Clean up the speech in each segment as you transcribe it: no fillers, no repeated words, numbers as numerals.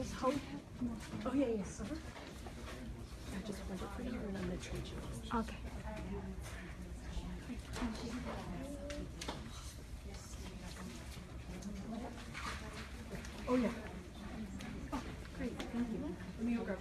just hold. Oh, yeah, yeah. I just hold it for you and I'm going to treat you. Okay. Oh, yeah. Oh, great. Thank you. Let me grab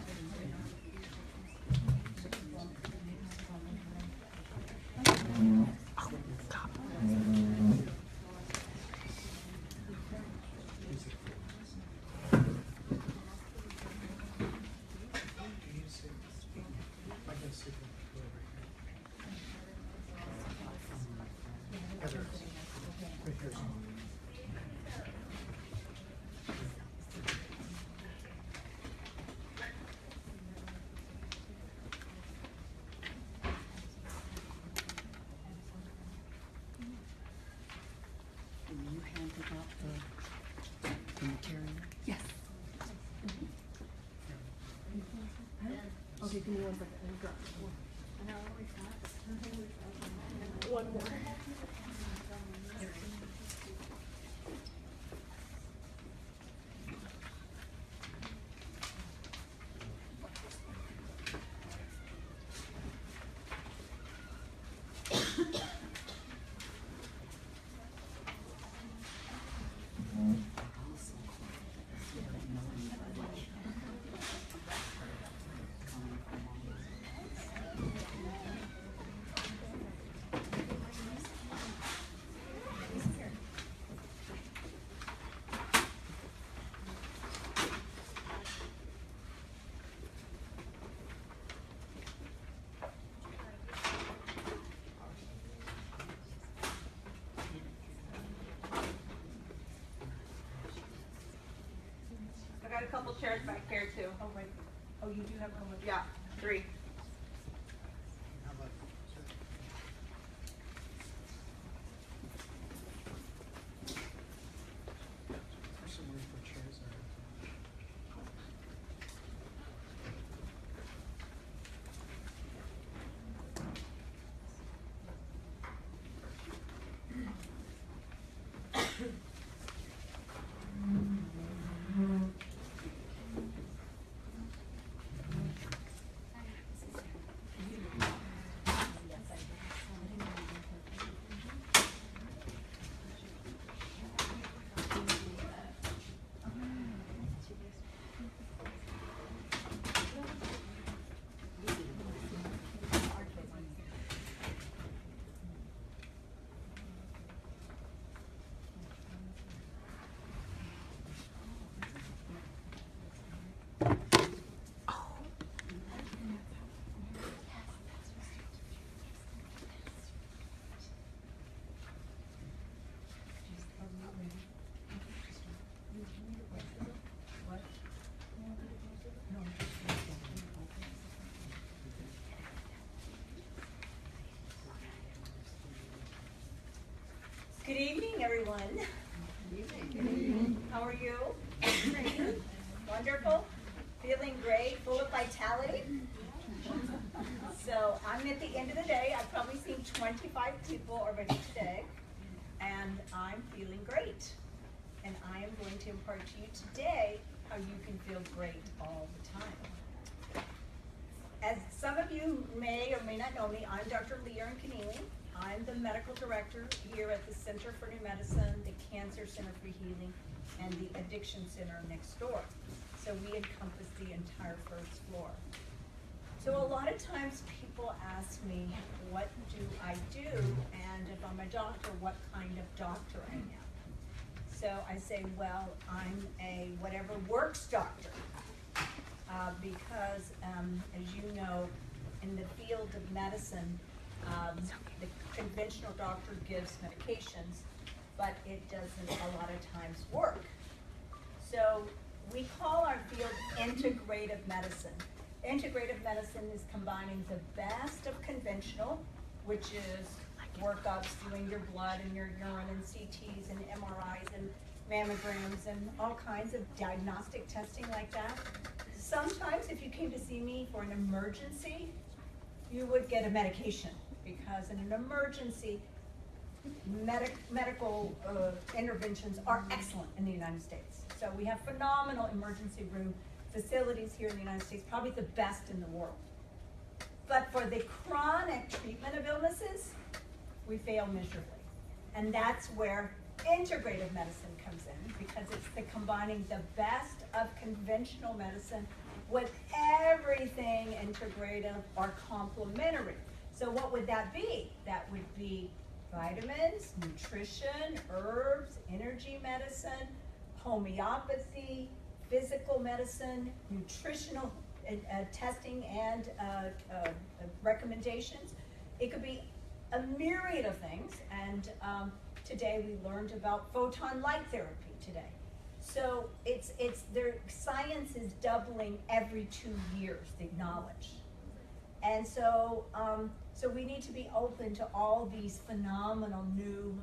you handed out the material? Yes. Okay, give me one second. Let me grab one more. I got a couple chairs back here too. Oh, wait. Oh, you do have one? Yeah, 3. Good evening, everyone. Good evening. How are you? Wonderful. Feeling great, full of vitality. So I'm at the end of the day. I've probably seen 25 people already today, and I'm feeling great. And I am going to impart to you today how you can feel great all the time. As some of you may or may not know me, I'm Dr. Leigh Erin Connealy. I'm the medical director here at the Center for New Medicine, the Cancer Center for Healing, and the Addiction Center next door. So we encompass the entire first floor. So a lot of times people ask me, what do I do? And if I'm a doctor, what kind of doctor I am? So I say, well, I'm a whatever works doctor. Because as you know, in the field of medicine, the conventional doctor gives medications, but it doesn't a lot of times work. So we call our field integrative medicine. Integrative medicine is combining the best of conventional, which is workups, doing your blood and your urine and CTs and MRIs and mammograms and all kinds of diagnostic testing like that. Sometimes if you came to see me for an emergency, you would get a medication, because in an emergency, medical interventions are excellent in the United States. So we have phenomenal emergency room facilities here in the United States, probably the best in the world. But for the chronic treatment of illnesses, we fail miserably. And that's where integrative medicine comes in, because it's the combining the best of conventional medicine with everything integrative or complementary. So what would that be? That would be vitamins, nutrition, herbs, energy medicine, homeopathy, physical medicine, nutritional testing and recommendations. It could be a myriad of things, and today we learned about photon light therapy today. So their science is doubling every 2 years, the knowledge. And so we need to be open to all these phenomenal new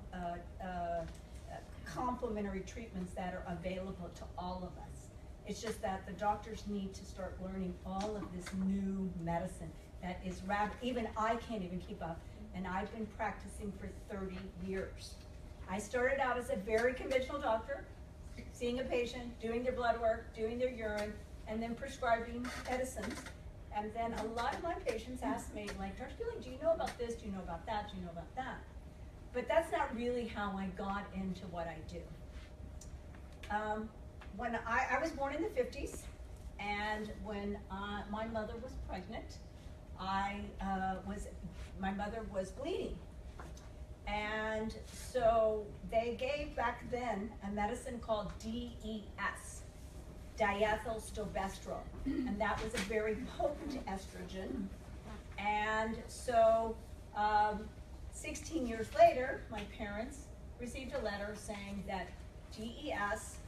complementary treatments that are available to all of us. It's just that the doctors need to start learning all of this new medicine that is even I can't even keep up, and I've been practicing for 30 years. I started out as a very conventional doctor, seeing a patient, doing their blood work, doing their urine, and then prescribing medicines. And then a lot of my patients ask me, like, Dr. Leigh, do you know about this? Do you know about that? Do you know about that? But that's not really how I got into what I do. When I was born in the 50s, and when my mother was pregnant, my mother was bleeding. And so they gave back then a medicine called DES, diethylstilbestrol, and that was a very potent estrogen. And so 16 years later, my parents received a letter saying that DES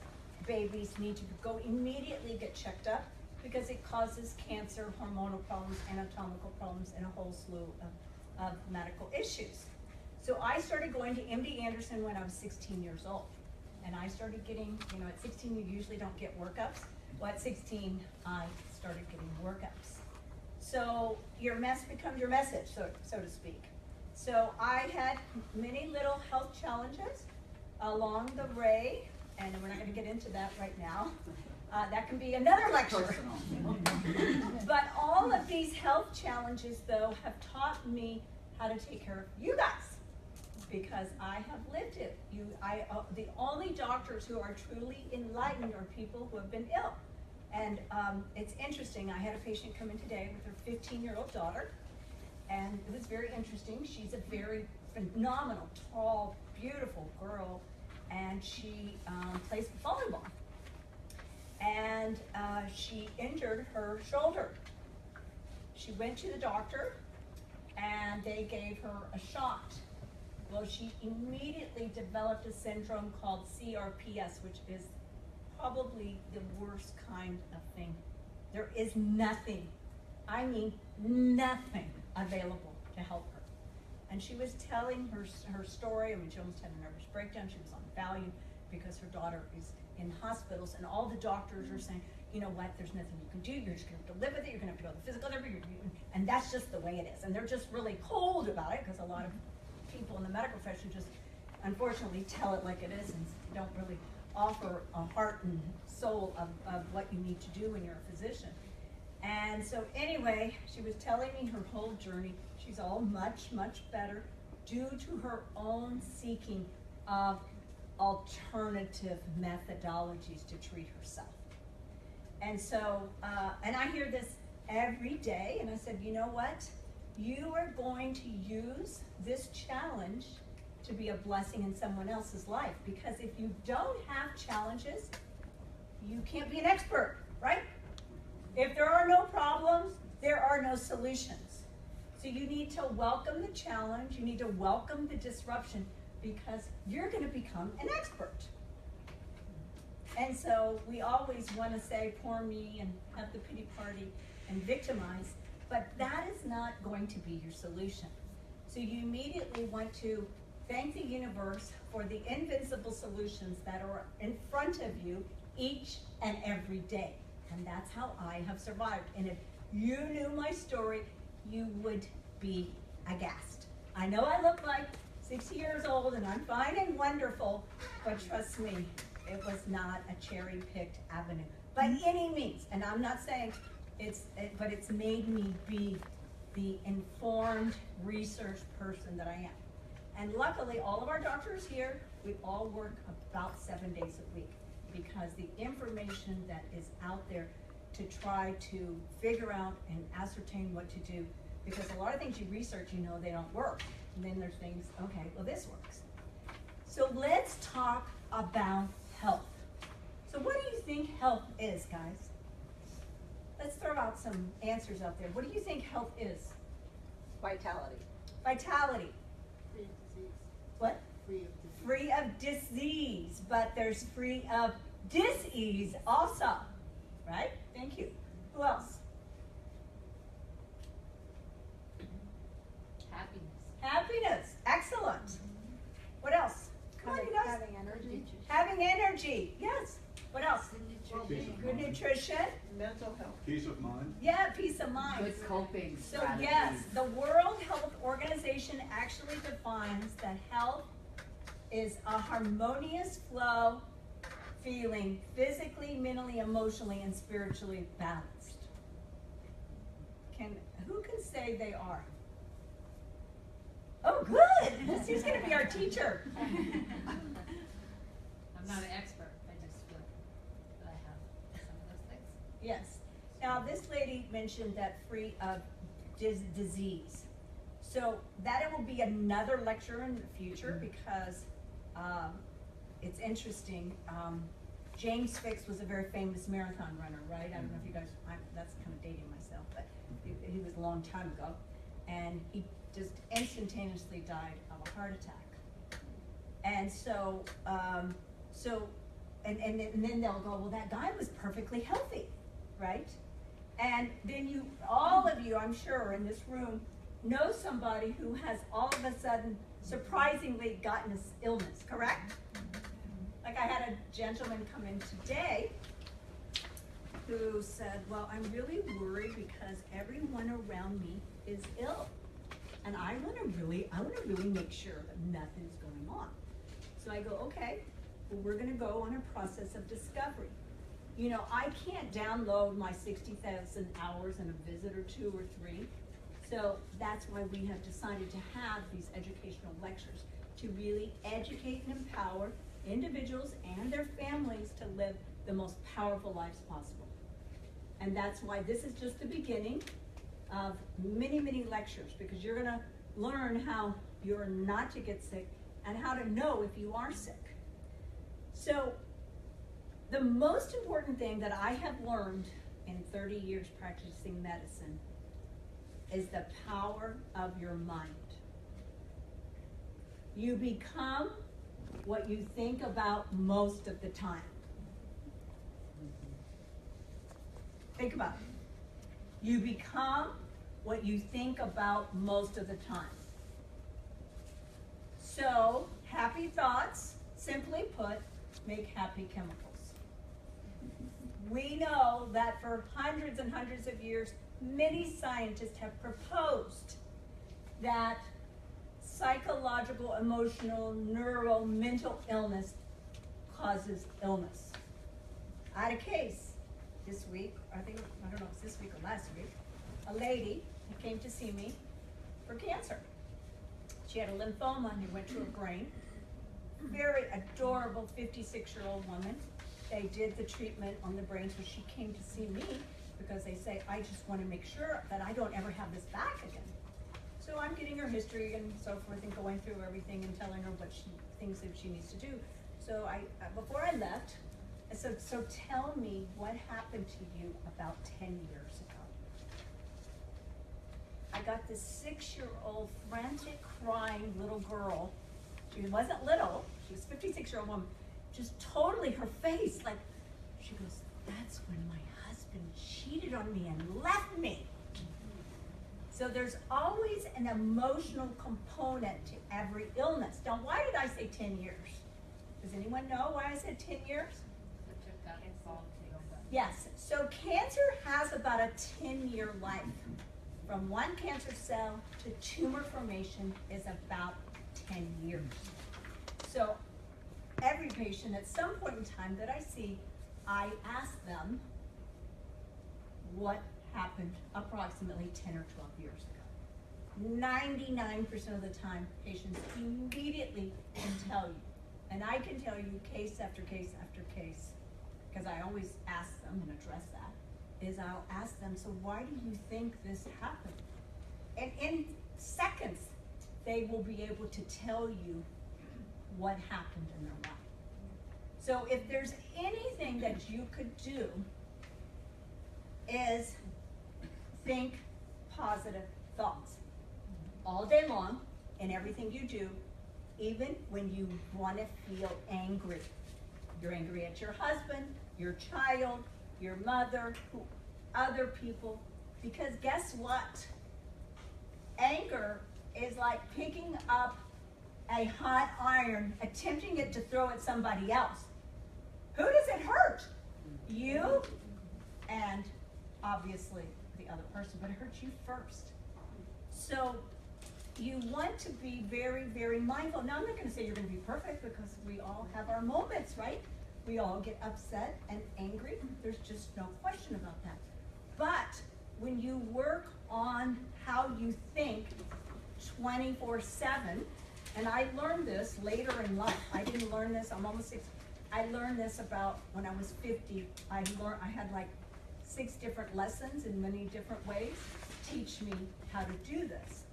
babies need to go immediately get checked up because it causes cancer, hormonal problems, anatomical problems, and a whole slew of medical issues. So I started going to MD Anderson when I was 16 years old. And I started getting, at 16 you usually don't get workups. Well, at 16 I started getting workups. So your mess becomes your message, so to speak. So I had many little health challenges along the way, and we're not going to get into that right now. That can be another lecture. But all of these health challenges, though, have taught me how to take care of you guys, because I have lived it. The only doctors who are truly enlightened are people who have been ill. And it's interesting, I had a patient come in today with her 15-year-old daughter, and it was very interesting. She's a very phenomenal, tall, beautiful girl, and she plays volleyball. And she injured her shoulder. She went to the doctor, and they gave her a shot. Well, she immediately developed a syndrome called CRPS, which is probably the worst kind of thing. There is nothing, I mean nothing, available to help her. And she was telling her story. I mean, she almost had a nervous breakdown. She was on Valium because her daughter is in hospitals, and all the doctors are saying, you know what, there's nothing you can do. You're just going to have to live with it. You're going to have to go to physical therapy. And that's just the way it is. And they're just really cold about it, because a lot of people in the medical profession just unfortunately tell it like it is and don't really offer a heart and soul of what you need to do when you're a physician. And so anyway, she was telling me her whole journey. She's all much, much better due to her own seeking of alternative methodologies to treat herself. And so, and I hear this every day, and I said, you know what? You are going to use this challenge to be a blessing in someone else's life, because if you don't have challenges, you can't be an expert, right? If there are no problems, there are no solutions. So you need to welcome the challenge, you need to welcome the disruption, because you're going to become an expert. And so we always want to say, poor me, and have the pity party and victimize, but that is not going to be your solution. So you immediately want to thank the universe for the invincible solutions that are in front of you each and every day. And that's how I have survived. And if you knew my story, you would be aghast. I know I look like 60 years old and I'm fine and wonderful, but trust me, it was not a cherry-picked avenue by any means. And I'm not saying but it's made me be the informed research person that I am. And luckily, all of our doctors here, we all work about 7 days a week because the information that is out there to try to figure out and ascertain what to do, because a lot of things you research, you know they don't work. And then there's things, okay, well this works. So let's talk about health. So what do you think health is, guys? Let's throw out some answers out there. What do you think health is? Vitality. Vitality. Free of disease. What? Free of disease. Free of disease, but there's free of dis-ease also, right? Thank you. Who else? Happiness. Happiness. Excellent. What else? Come on, you guys. Having energy. Having energy. Yes. What else? Good nutrition. Mental health. Peace of mind. Yeah, peace of mind. Good coping So strategies. yes, the World Health Organization actually defines that health is a harmonious flow, feeling physically, mentally, emotionally, and spiritually balanced. Who can say they are? Oh, good. She's going to be our teacher. I'm not an expert. I just feel that I have some of those things. Yes. Now, this lady mentioned that free of disease. So that it will be another lecture in the future because it's interesting. James Fix was a very famous marathon runner, right? I don't know if you guys, that's kind of dating myself, but he was a long time ago. And he just instantaneously died of a heart attack. And so, and then they'll go, well, that guy was perfectly healthy, right? And then all of you, I'm sure, in this room, know somebody who has all of a sudden surprisingly gotten this illness, correct? Like I had a gentleman come in today who said, well, I'm really worried because everyone around me is ill. And I want to really make sure that nothing's going on. So I go, okay, well, we're going to go on a process of discovery. You know, I can't download my 60,000 hours in a visit or 2 or 3. So that's why we have decided to have these educational lectures to really educate and empower individuals and their families to live the most powerful lives possible. And that's why this is just the beginning of many, many lectures, because you're gonna learn how you're not to get sick and how to know if you are sick. So the most important thing that I have learned in 30 years practicing medicine is the power of your mind. You become what you think about most of the time. Think about it. You become what you think about most of the time. So, happy thoughts, simply put, make happy chemicals. We know that for hundreds and hundreds of years, many scientists have proposed that psychological, emotional, neural, mental illness causes illness. I had a case this week, I don't know if it's this week or last week, a lady who came to see me for cancer. She had a lymphoma and it went to her brain. Very adorable 56-year-old woman. They did the treatment on the brain, so she came to see me because they say, I just want to make sure that I don't ever have this back again. So I'm getting her history and so forth and going through everything and telling her what she thinks that she needs to do. So before I left, I said, so tell me what happened to you about 10 years ago. I got this 6-year-old frantic crying little girl. She wasn't little, she was a 56-year-old woman. Just totally her face, like, she goes, that's when my husband cheated on me and left me. So there's always an emotional component to every illness. Now, why did I say 10 years? Does anyone know why I said 10 years? Yes, so cancer has about a 10-year life. From one cancer cell to tumor formation is about 10 years. So every patient at some point in time that I see, I ask them what happened approximately 10 or 12 years ago. 99% of the time, patients immediately can tell you. And I can tell you case after case after case, because I always ask them and address that, is I'll ask them, so why do you think this happened? And in seconds, they will be able to tell you what happened in their life. So if there's anything that you could do, is think positive thoughts all day long in everything you do, even when you want to feel angry. You're angry at your husband, your child, your mother, other people, because guess what? Anger is like picking up a hot iron, attempting it to throw at somebody else. Who does it hurt? You and obviously the other person, but it hurts you first. So you want to be very, very mindful. Now, I'm not going to say you're going to be perfect, because we all have our moments, right? We all get upset and angry. There's just no question about that. But when you work on how you think 24/7, and I learned this later in life. I didn't learn this, I'm almost 60. I learned this about when I was 50. I had like 6 different lessons in many different ways teach me how to do this.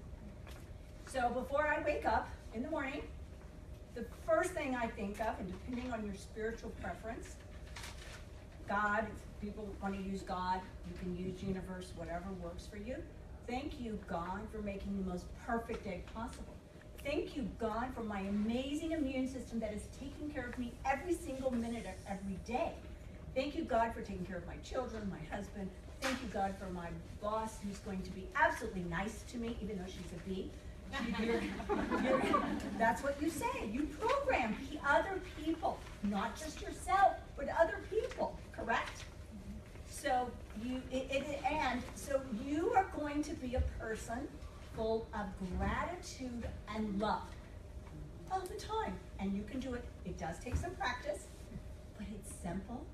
So before I wake up in the morning, the first thing I think of, and depending on your spiritual preference, God, if people want to use God, you can use universe, whatever works for you. Thank you, God, for making the most perfect day possible. Thank you, God, for my amazing immune system that is taking care of me every single minute of every day. Thank you, God, for taking care of my children, my husband. Thank you, God, for my boss, who's going to be absolutely nice to me, even though she's a bee. That's what you say. You program other people, not just yourself, but other people, correct? So so you are going to be a person full of gratitude and love all the time. And you can do it. It does take some practice, but it's simple.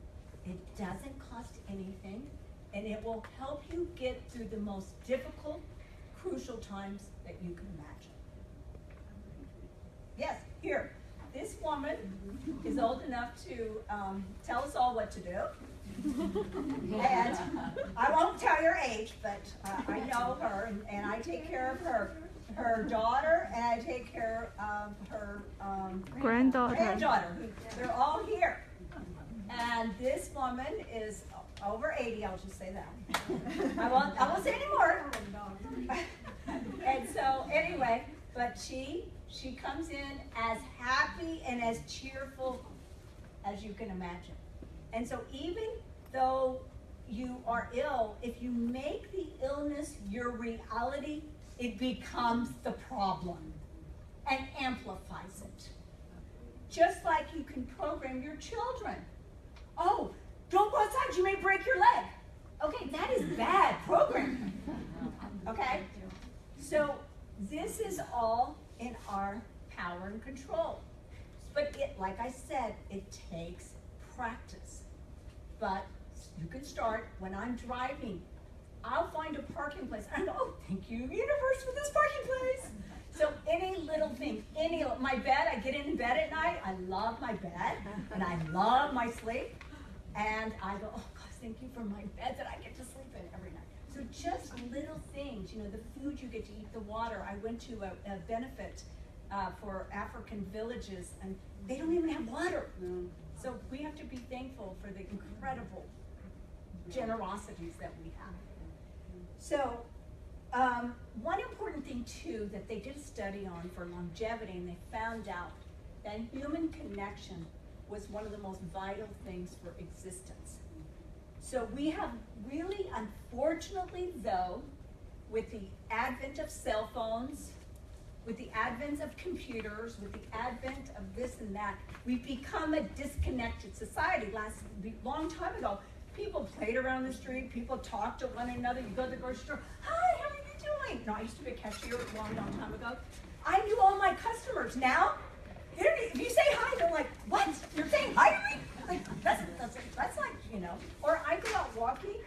It doesn't cost anything, and it will help you get through the most difficult, crucial times that you can imagine. Yes, here. This woman is old enough to tell us all what to do. And I won't tell your age, but I know her, and I take care of her daughter, and I take care of her granddaughter. They're all here. And this woman is over 80, I'll just say that. I won't say any more. And so anyway, but she comes in as happy and as cheerful as you can imagine. And so even though you are ill, if you make the illness your reality, it becomes the problem and amplifies it. Just like you can program your children. Oh, don't go outside, you may break your leg. Okay, that is bad programming. Okay? So this is all in our power and control. But like I said, it takes practice. But you can start when I'm driving. I'll find a parking place. I go, oh, thank you, universe, for this parking place. So any little thing, my bed, I get in bed at night, I love my bed, and I love my sleep. And I go, oh gosh, thank you for my bed that I get to sleep in every night. So just little things, the food you get to eat, the water. I went to a benefit for African villages, and they don't even have water. So we have to be thankful for the incredible generosities that we have. So one important thing too that they did a study on for longevity, and they found out that human connection was one of the most vital things for existence. So we have really, unfortunately though, with the advent of cell phones, with the advent of computers, with the advent of this and that, we've become a disconnected society. Long time ago, people played around the street, people talked to one another. You go to the grocery store, hi, how are you doing? No, I used to be a cashier a long time ago. I knew all my customers. Now, if you say hi, they're like, what? You're saying hi to me? Like, that's like, you know. Or I go out walking,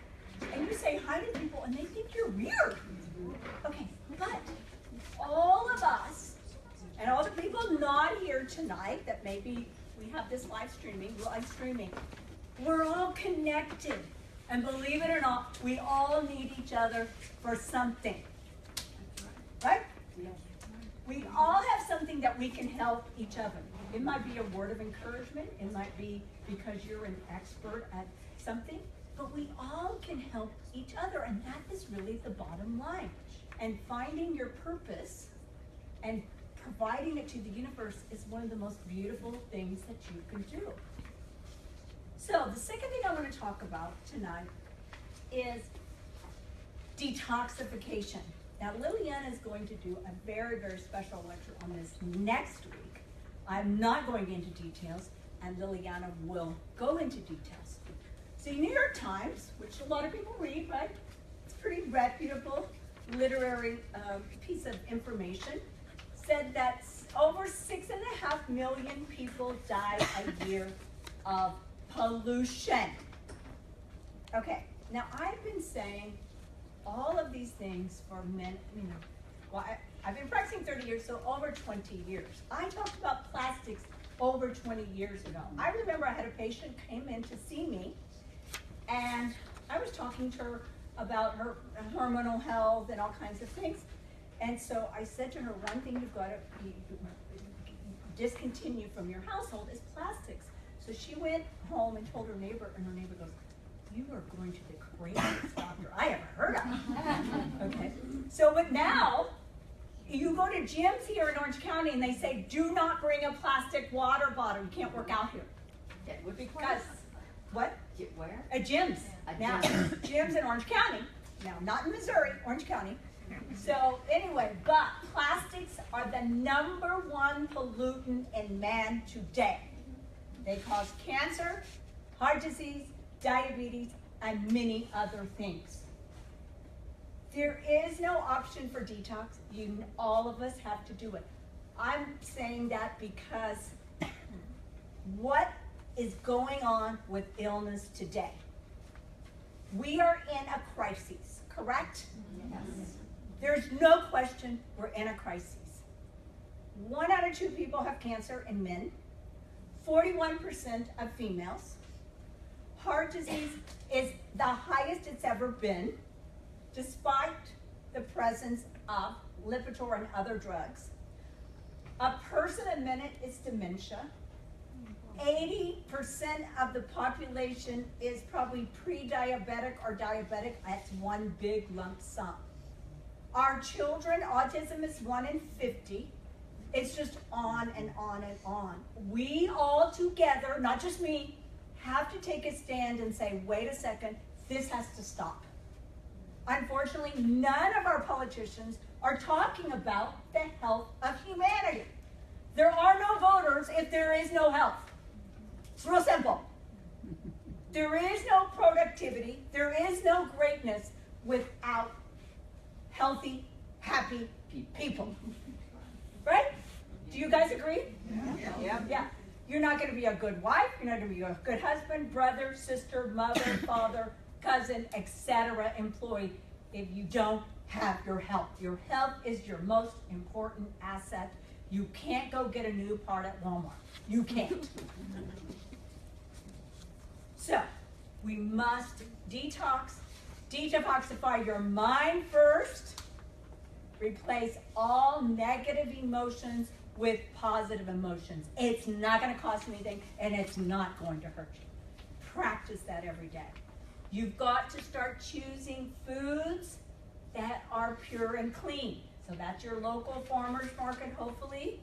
and you say hi to people, and they think you're weird. Okay, but all of us, and all the people not here tonight that maybe we have this live streaming, we're all connected. And believe it or not, we all need each other for something. Right? We all have something that we can help each other. It might be a word of encouragement. It might be because you're an expert at something. But we all can help each other, and that is really the bottom line. And finding your purpose and providing it to the universe is one of the most beautiful things that you can do. So the second thing I want to talk about tonight is detoxification. Now, Liliana is going to do a very, very special lecture on this next week. I'm not going into details, and Liliana will go into details. So New York Times, which a lot of people read, right? It's a pretty reputable literary piece of information, said that over 6.5 million people die a year of pollution. Okay, now I've been saying all of these things for I've been practicing 30 years, so over 20 years. I talked about plastics over 20 years ago. I remember I had a patient came in to see me, and I was talking to her about her hormonal health and all kinds of things. And so I said to her, one thing you've got to discontinue from your household is plastics. So she went home and told her neighbor, and her neighbor goes, you are going to the craziest doctor I ever heard of. Okay. So, but now, you go to gyms here in Orange County and they say, do not bring a plastic water bottle. You can't work out here. Because, what? Where? At gyms. A Now, gym. gyms in Orange County. Now, not in Missouri, Orange County. So, anyway, but plastics are the #1 pollutant in man today. They cause cancer, heart disease, diabetes, and many other things. There is no option for detox. All of us have to do it. I'm saying that because what is going on with illness today? We are in a crisis, correct? Yes. There's no question we're in a crisis. 1 out of 2 people have cancer in men, 41% of females. Heart disease is the highest it's ever been, despite the presence of Lipitor and other drugs. A person a minute is dementia. 80% of the population is probably pre-diabetic or diabetic. That's one big lump sum. Our children, autism is 1 in 50. It's just on and on and on. We all together, not just me, have to take a stand and say, wait a second, this has to stop. Unfortunately, none of our politicians are talking about the health of humanity. There are no voters if there is no health. It's real simple. There is no productivity, there is no greatness without healthy, happy people. Right? Do you guys agree? Yeah. Yeah. You're not going to be a good wife, you're not going to be a good husband, brother, sister, mother, father, cousin, etc., employee, if you don't have your health. Your health is your most important asset. You can't go get a new part at Walmart. You can't. So, we must detoxify your mind first, replace all negative emotions with positive emotions. It's not going to cost anything, and it's not going to hurt you. Practice that every day. You've got to start choosing foods that are pure and clean. So that's your local farmer's market, hopefully.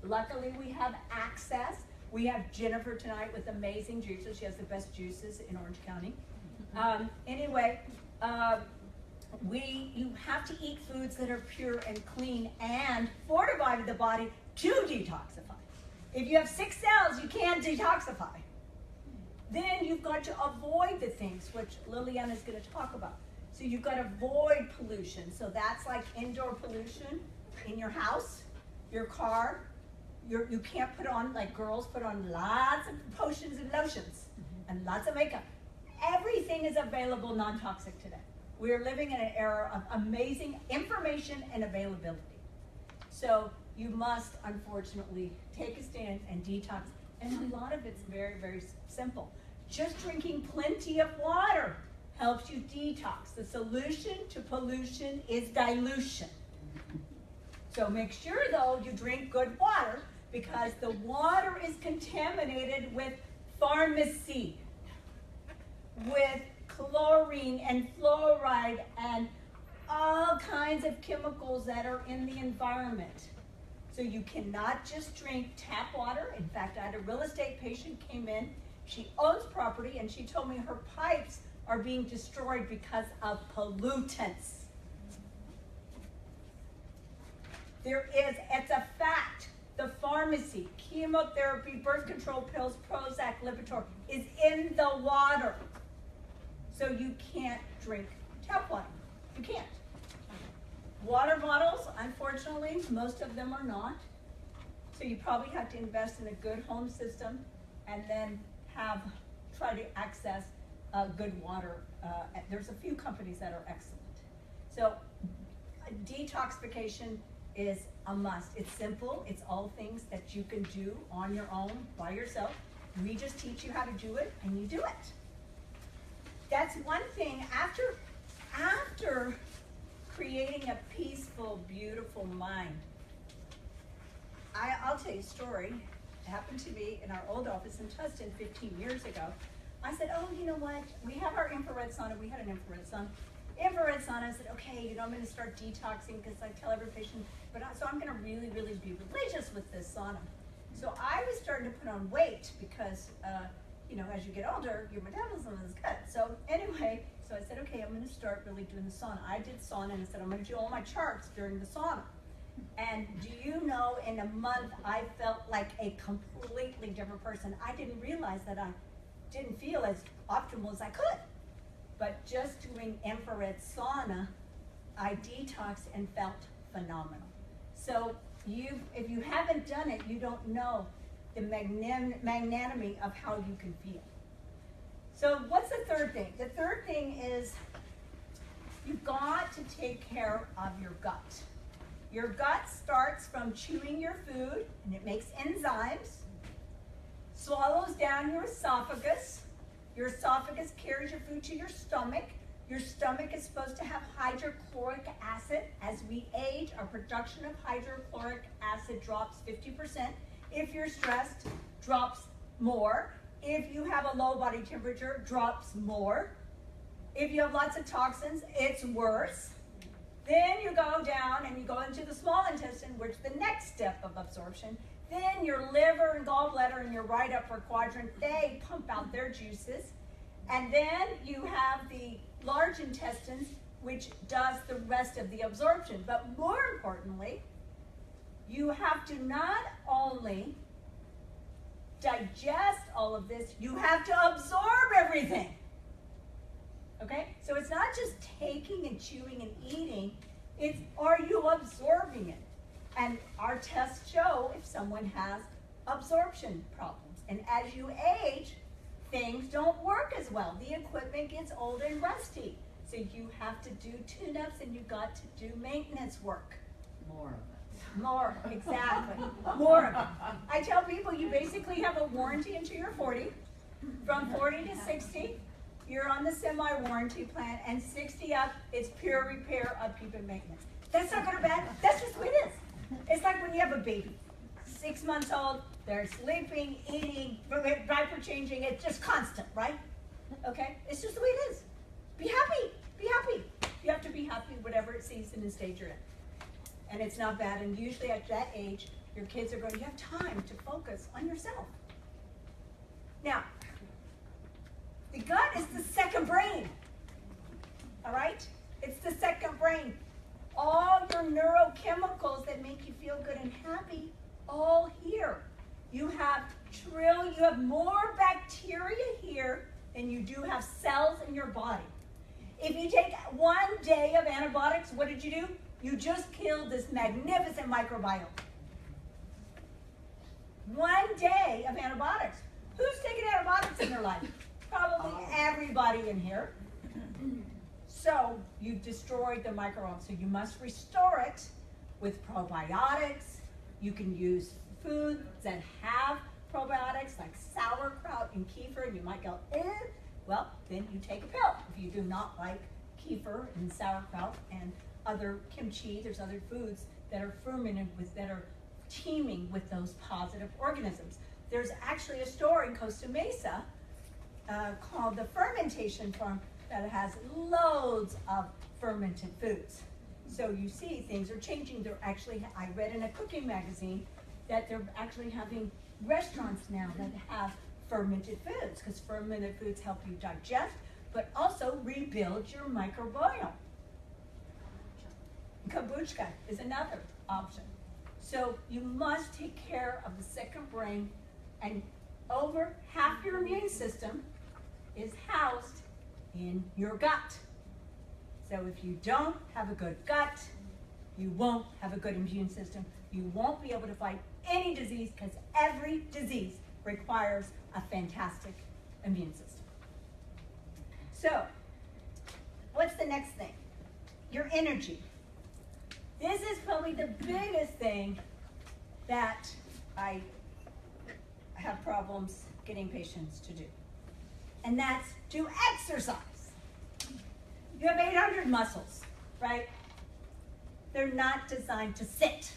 Luckily, we have access. We have Jennifer tonight with amazing juices. She has the best juices in Orange County. You have to eat foods that are pure and clean and fortify the body to detoxify. If you have 6 cells, you can't detoxify. Then you've got to avoid the things which Liliana is going to talk about. So you've got to avoid pollution. So that's like indoor pollution in your house. your car, you can't put on, like girls put on lots of potions and lotions and lots of makeup. Everything is available non-toxic today. We are living in an era of amazing information and availability. So you must, unfortunately, take a stand and detox. And a lot of it's very, very simple. Just drinking plenty of water helps you detox. The solution to pollution is dilution. So make sure, though, you drink good water, because the water is contaminated with pharmacy, with chlorine and fluoride and all kinds of chemicals that are in the environment. So you cannot just drink tap water. In fact, I had a real estate patient came in. She owns property, and she told me her pipes are being destroyed because of pollutants. It's a fact. The pharmacy, chemotherapy, birth control pills, Prozac, Lipitor is in the water. So you can't drink tap water. You can't. Water bottles, unfortunately, most of them are not. So you probably have to invest in a good home system and then try to access good water. There's a few companies that are excellent. So detoxification is a must. It's simple. It's all things that you can do on your own, by yourself. We just teach you how to do it, and you do it. That's one thing. After creating a peaceful, beautiful mind, I'll tell you a story. It happened to me in our old office in Tustin 15 years ago. I said, oh, you know what? We have our infrared sauna. We had an infrared sauna. I said, okay, I'm going to start detoxing, because I tell every patient, so I'm going to really, really be religious with this sauna. So I was starting to put on weight because, as you get older, your metabolism is good. So anyway, so I said, okay, I'm going to start really doing the sauna. I did sauna, and I said, I'm going to do all my charts during the sauna. And do you know, in a month, I felt like a completely different person. I didn't realize that I didn't feel as optimal as I could. But just doing infrared sauna, I detoxed and felt phenomenal. So if you haven't done it, you don't know the magnanimity of how you can feel. So what's the third thing? The third thing is you've got to take care of your gut. Your gut starts from chewing your food, and it makes enzymes, swallows down your esophagus. Your esophagus carries your food to your stomach. Your stomach is supposed to have hydrochloric acid. As we age, our production of hydrochloric acid drops 50%. If you're stressed, drops more. If you have a low body temperature, drops more. If you have lots of toxins, it's worse. Then you go down and you go into the small intestine, which is the next step of absorption. Then your liver and gallbladder in your right upper quadrant, they pump out their juices. And then you have the large intestines, which does the rest of the absorption. But more importantly, you have to not only digest all of this, you have to absorb everything. Okay? So it's not just taking and chewing and eating, it's are you absorbing it? And our tests show if someone has absorption problems. And as you age, things don't work as well. The equipment gets old and rusty. So you have to do tune-ups, and you got to do maintenance work. More of it. More, exactly. More of it. I tell people you basically have a warranty until you're 40. From 40 to 60, you're on the semi-warranty plan, and 60 up, it's pure repair, upkeep, and maintenance. That's not good or bad. That's just the way it is. It's like when you have a baby. 6 months old, they're sleeping, eating, diaper changing. It's just constant, right? Okay? It's just the way it is. Be happy. Be happy. You have to be happy whatever season and stage you're in. And it's not bad. And usually at that age, your kids are going, you have time to focus on yourself. Now, the gut is the second brain. All right? It's the second brain. All your neurochemicals that make you feel good and happy, all here. You have more bacteria here than you do have cells in your body. If you take 1 day of antibiotics, what did you do? You just killed this magnificent microbiome. 1 day of antibiotics. Who's taken antibiotics in their life? Probably everybody in here. So you've destroyed the microbiome. So you must restore it with probiotics. You can use foods that have probiotics like sauerkraut and kefir, and you might go, well, then you take a pill. If you do not like kefir and sauerkraut and other kimchi, there's other foods that are fermented with, that are teeming with those positive organisms. There's actually a store in Costa Mesa called the Fermentation Farm that has loads of fermented foods. So you see things are changing. They're actually, I read in a cooking magazine that they're actually having restaurants now that have fermented foods, because fermented foods help you digest, but also rebuild your microbiome. Kombucha is another option. So you must take care of the second brain, and over half your immune system is housed in your gut. So if you don't have a good gut, you won't have a good immune system. You won't be able to fight any disease, because every disease requires a fantastic immune system. So, what's the next thing? Your energy. This is probably the biggest thing that I have problems getting patients to do. And that's to exercise. You have 800 muscles, right? They're not designed to sit.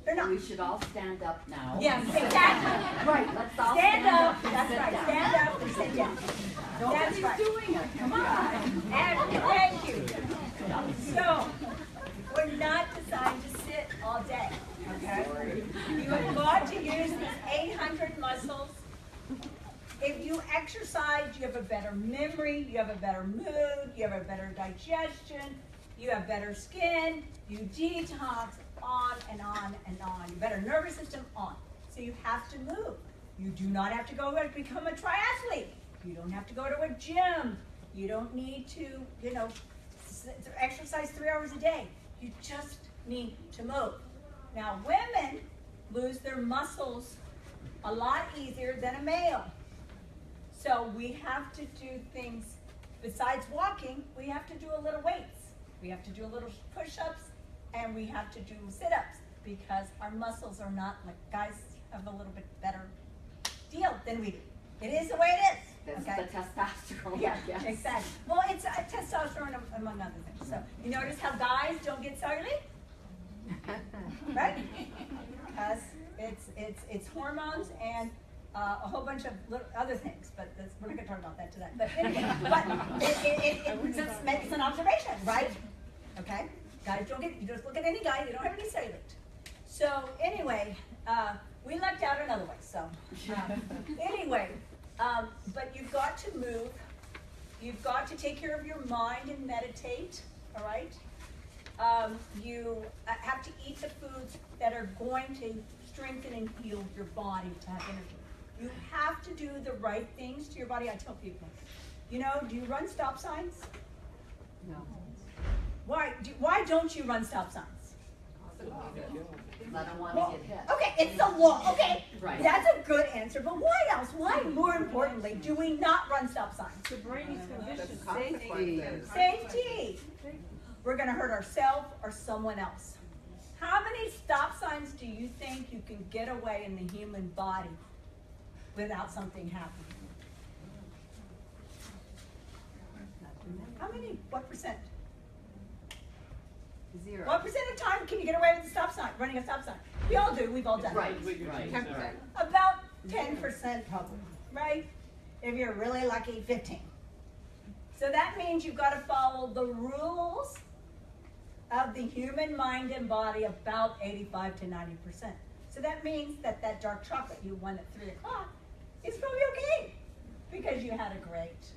They're not. We should all stand up now. Yes, exactly. Right, let's all Stand up. and That's sit right. down. Stand up and sit down. That's Nobody's right. doing it, come on. And thank you. So, we're not designed to sit all day, okay? You have got to use these 800 muscles. If you exercise, you have a better memory, you have a better mood, you have a better digestion, you have better skin, you detox, on and on and on. Your better nervous system, on. So you have to move. You do not have to go and become a triathlete. You don't have to go to a gym. You don't need to, exercise 3 hours a day. You just need to move. Now, women lose their muscles a lot easier than a male. So we have to do things, besides walking, we have to do a little weights. We have to do a little push-ups, and we have to do sit-ups, because our muscles are not, like, guys have a little bit better deal than we do. It is the way it is. That's Okay? the testosterone, Yeah, I guess. exactly. Well, it's testosterone among other things. So you notice how guys don't get cellulite, right? Because it's hormones and a whole bunch of other things. But we're not going to talk about that today. But anyway, it's an observation, right? Okay. Guys don't get. You just look at any guy. They don't have any cellulite. So anyway, we lucked out another way. So anyway. But you've got to move. You've got to take care of your mind and meditate, all right? You have to eat the foods that are going to strengthen and heal your body to have energy. You have to do the right things to your body. I tell people, do you run stop signs? No. Why don't you run stop signs? I don't want Well, to get hit. okay, it's the law. Okay, Right. That's a good answer. But why else? Why, more importantly, do we not run stop signs? The brain is conditioned. Safety. Safety. We're going to hurt ourselves or someone else. How many stop signs do you think you can get away in the human body without something happening? How many? What percent? 0. What percent of time can you get away with a stop sign, running a stop sign? We all do. We've all done it. Right, right. 10%. About 10% probably, right? If you're really lucky, 15. So that means you've got to follow the rules of the human mind and body about 85 to 90%. So that means that dark chocolate you won at 3 o'clock is probably okay, because you had a great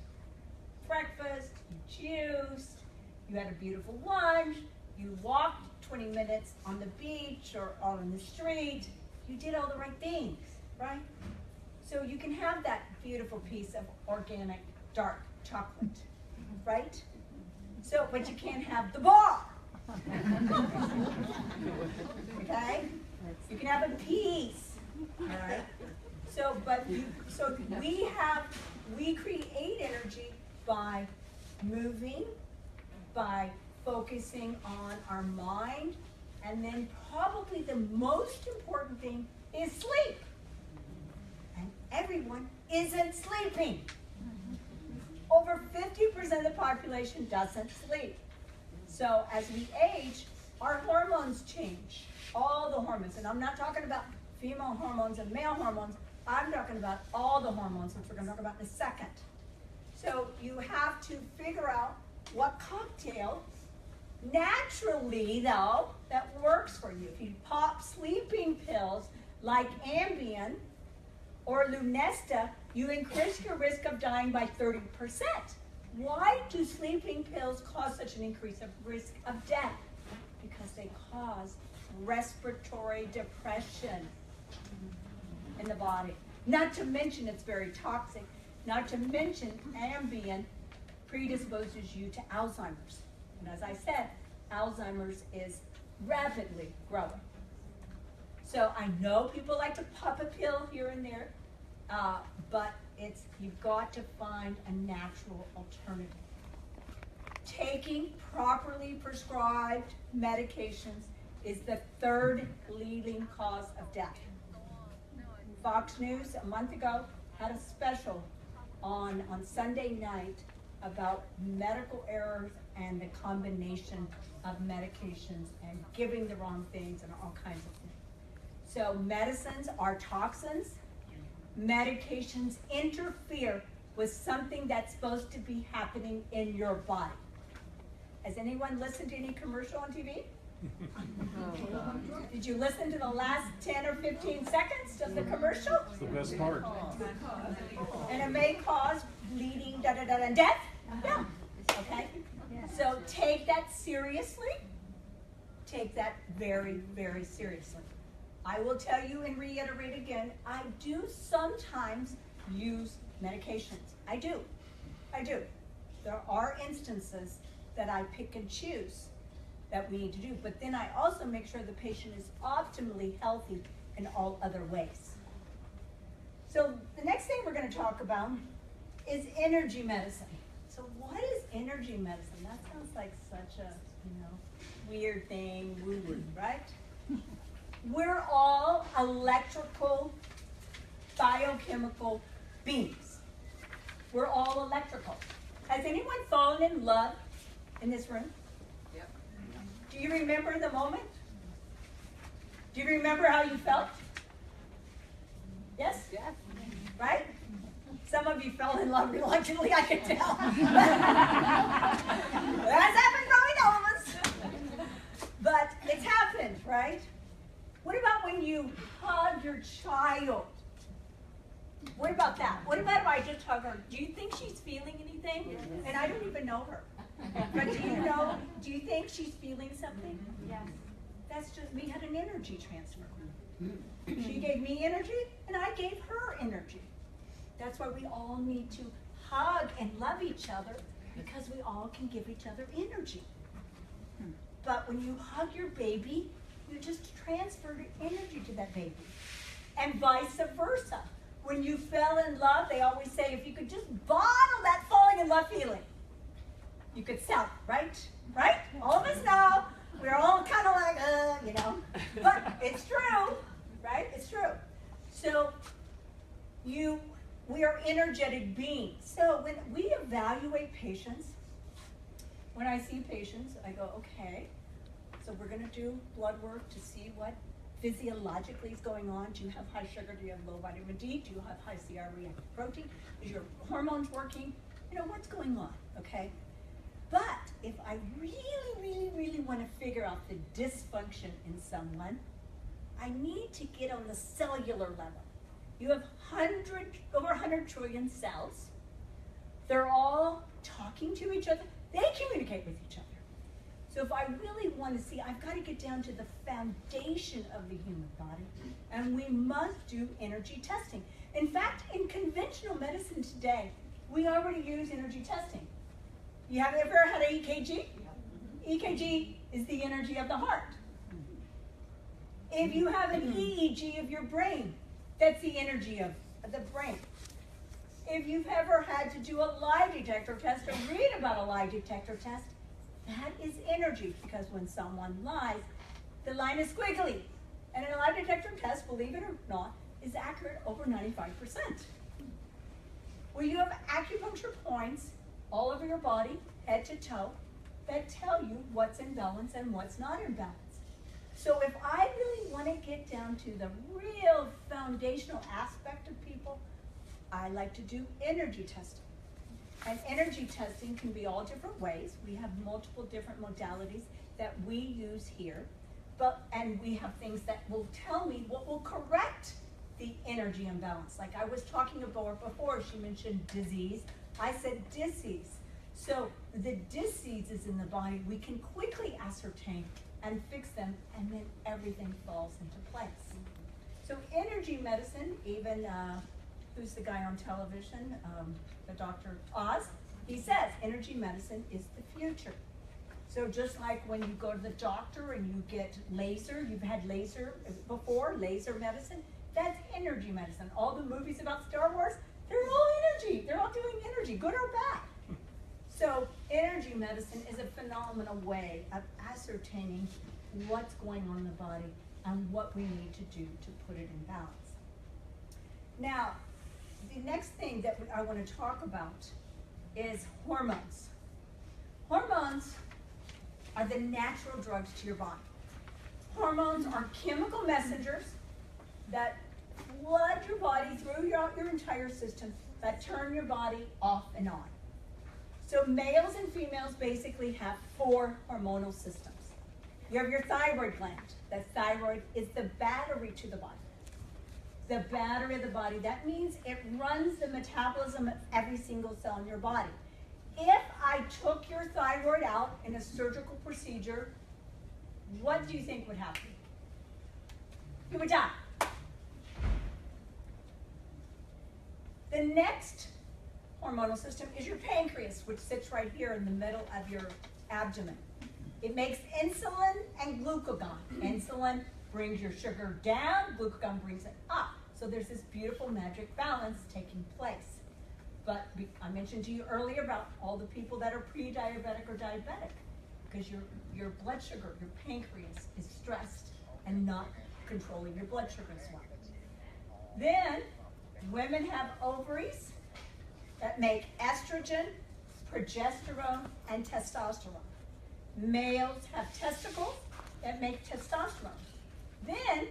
breakfast, you juiced, you had a beautiful lunch, you walked 20 minutes on the beach or on the street, you did all the right things, right? So you can have that beautiful piece of organic dark chocolate, right? So, but you can't have the bar. Okay? You can have a piece. All right. So, we create energy by moving, by focusing on our mind, and then probably the most important thing is sleep. And everyone isn't sleeping. Over 50% of the population doesn't sleep. So as we age, our hormones change. All the hormones. And I'm not talking about female hormones and male hormones. I'm talking about all the hormones, which we're going to talk about in a second. So you have to figure out what cocktail, naturally though, that works for you. If you pop sleeping pills like Ambien or Lunesta, you increase your risk of dying by 30%. Why do sleeping pills cause such an increase of risk of death? Because they cause respiratory depression in the body. Not to mention it's very toxic. Not to mention Ambien predisposes you to Alzheimer's. And as I said, Alzheimer's is rapidly growing. So I know people like to pop a pill here and there, but you've got to find a natural alternative. Taking properly prescribed medications is the third leading cause of death. Fox News a month ago had a special on Sunday night about medical errors and the combination of medications and giving the wrong things and all kinds of things. So medicines are toxins. Medications interfere with something that's supposed to be happening in your body. Has anyone listened to any commercial on TV? Did you listen to the last 10 or 15 seconds of the commercial? It's the best part. And it may cause bleeding, and death? Yeah. Okay? So take that seriously. Take that very, very seriously. I will tell you and reiterate again, I do sometimes use medications. I do. There are instances that I pick and choose that we need to do, but then I also make sure the patient is optimally healthy in all other ways. So the next thing we're going to talk about is energy medicine. So what is energy medicine? That sounds like such a, weird thing, woo-woo, right? We're all electrical, biochemical beings. We're all electrical. Has anyone fallen in love in this room? Yep. Do you remember the moment? Do you remember how you felt? Yes? Yes. Right? Some of you fell in love reluctantly, I can tell. That's happened probably to all of us. But it's happened, right? What about when you hug your child? What about that? What about if I just hug her? Do you think she's feeling anything? Yes. And I don't even know her. But do you think she's feeling something? Yes. That's just, we had an energy transfer. She gave me energy, and I gave her energy. That's why we all need to hug and love each other, because we all can give each other energy. But when you hug your baby, you just transferred energy to that baby. And vice versa. When you fell in love, they always say, if you could just bottle that falling in love feeling, you could sell it, right? Right? All of us know. We're all kind of like, But it's true, right? It's true. So we are energetic beings. So when we evaluate patients, when I see patients, I go, okay, so we're going to do blood work to see what physiologically is going on. Do you have high sugar? Do you have low vitamin D? Do you have high CR reactive protein? Is your hormones working? What's going on, okay? But if I really, really, really want to figure out the dysfunction in someone, I need to get on the cellular level. You have over 100 trillion cells. They're all talking to each other. They communicate with each other. So if I really want to see, I've got to get down to the foundation of the human body, and we must do energy testing. In fact, in conventional medicine today, we already use energy testing. You have ever had an EKG? EKG is the energy of the heart. If you have an EEG of your brain, that's the energy of the brain. If you've ever had to do a lie detector test or read about a lie detector test, that is energy, because when someone lies, the line is squiggly. And a lie detector test, believe it or not, is accurate over 95%. Well, you have acupuncture points all over your body, head to toe, that tell you what's in balance and what's not in balance. So if I really want to get down to the real foundational aspect of people, I like to do energy testing. And energy testing can be all different ways. We have multiple different modalities that we use here. And we have things that will tell me what will correct the energy imbalance. Like I was talking about before, she mentioned disease. I said disease. So the diseases in the body, we can quickly ascertain and fix them, and then everything falls into place. So energy medicine, even who's the guy on television, the Dr. Oz, he says energy medicine is the future. So just like when you go to the doctor and you get laser, you've had laser before, laser medicine, that's energy medicine. All the movies about Star Wars, they're all energy. They're all doing energy, good or bad. So energy medicine is a phenomenal way of ascertaining what's going on in the body and what we need to do to put it in balance. Now, the next thing that I want to talk about is hormones. Hormones are the natural drugs to your body. Hormones are chemical messengers that flood your body through your entire system, that turn your body off and on. So males and females basically have 4 hormonal systems. You have your thyroid gland. The thyroid is the battery to the body. The battery of the body, that means it runs the metabolism of every single cell in your body. If I took your thyroid out in a surgical procedure, what do you think would happen? You would die. The next hormonal system is your pancreas, which sits right here in the middle of your abdomen. It makes insulin and glucagon. Insulin brings your sugar down, glucagon brings it up. So there's this beautiful magic balance taking place. But I mentioned to you earlier about all the people that are pre-diabetic or diabetic, because your blood sugar, your pancreas is stressed and not controlling your blood sugar as well. Then women have ovaries that make estrogen, progesterone, and testosterone. Males have testicles that make testosterone. Then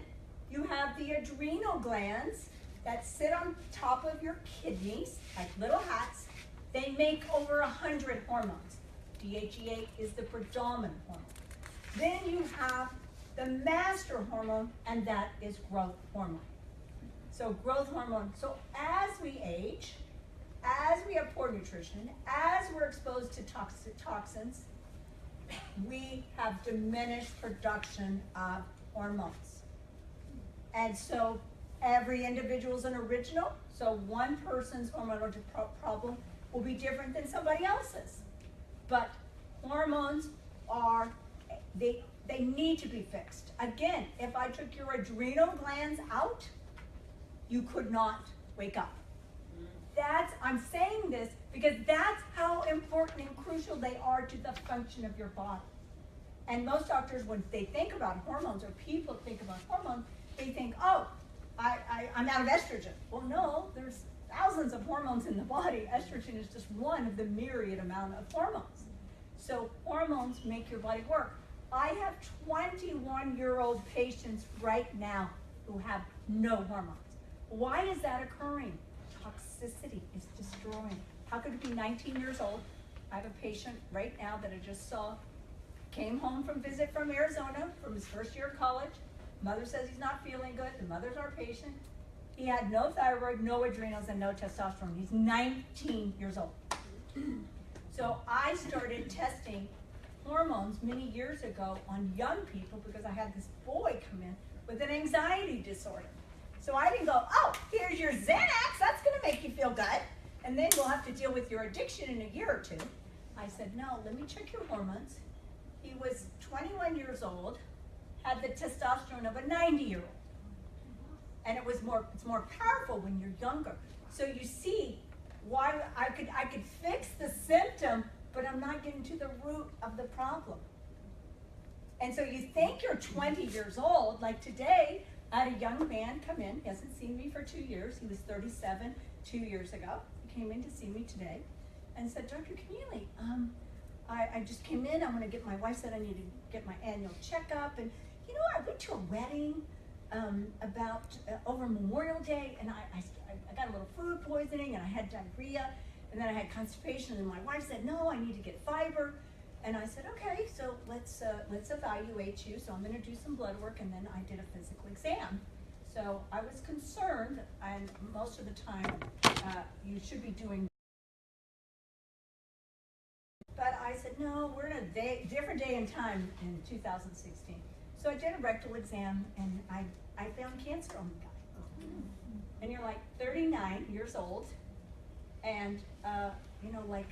you have the adrenal glands that sit on top of your kidneys, like little hats. They make over 100 hormones. DHEA is the predominant hormone. Then you have the master hormone, and that is growth hormone. So growth hormone, so as we age, as we have poor nutrition, as we're exposed to toxins, we have diminished production of hormones. And so every individual is an original, so one person's hormonal problem will be different than somebody else's. But hormones are, they need to be fixed. Again, if I took your adrenal glands out, you could not wake up. I'm saying this because that's how important and crucial they are to the function of your body. And most doctors, when they think about hormones, or people think about hormones, they think, oh, I'm out of estrogen. Well, no, there's thousands of hormones in the body. Estrogen is just one of the myriad amount of hormones. So hormones make your body work. I have 21-year-old patients right now who have no hormones. Why is that occurring? Toxicity is destroying. How could it be 19 years old? I have a patient right now that I just saw, came home from visit from Arizona from his first year of college. Mother says he's not feeling good. The mother's our patient. He had no thyroid, no adrenals, and no testosterone. He's 19 years old. So I started testing hormones many years ago on young people because I had this boy come in with an anxiety disorder. So I didn't go, oh, here's your Xanax, that's gonna make you feel good, and then we'll have to deal with your addiction in a year or 2. I said, no, let me check your hormones. He was 21 years old, had the testosterone of a 90-year-old. And it's more powerful when you're younger. So you see why I could fix the symptom, but I'm not getting to the root of the problem. And so you think you're 20 years old, like today, I had a young man come in, he hasn't seen me for 2 years, he was 37 2 years ago. He came in to see me today and said, Dr. Connealy, I just came in, I'm gonna get, my wife said I need to get my annual checkup, and you know, I went to a wedding over Memorial Day, and I got a little food poisoning, and I had diarrhea, and then I had constipation, and my wife said, no, I need to get fiber. And I said, okay, so let's evaluate you. So I'm gonna do some blood work, and then I did a physical exam. So I was concerned, and most of the time, you should be doing. But I said, no, we're in a different day and time in 2016. So I did a rectal exam, and I found cancer on the guy. And you're like 39 years old, and you know, like,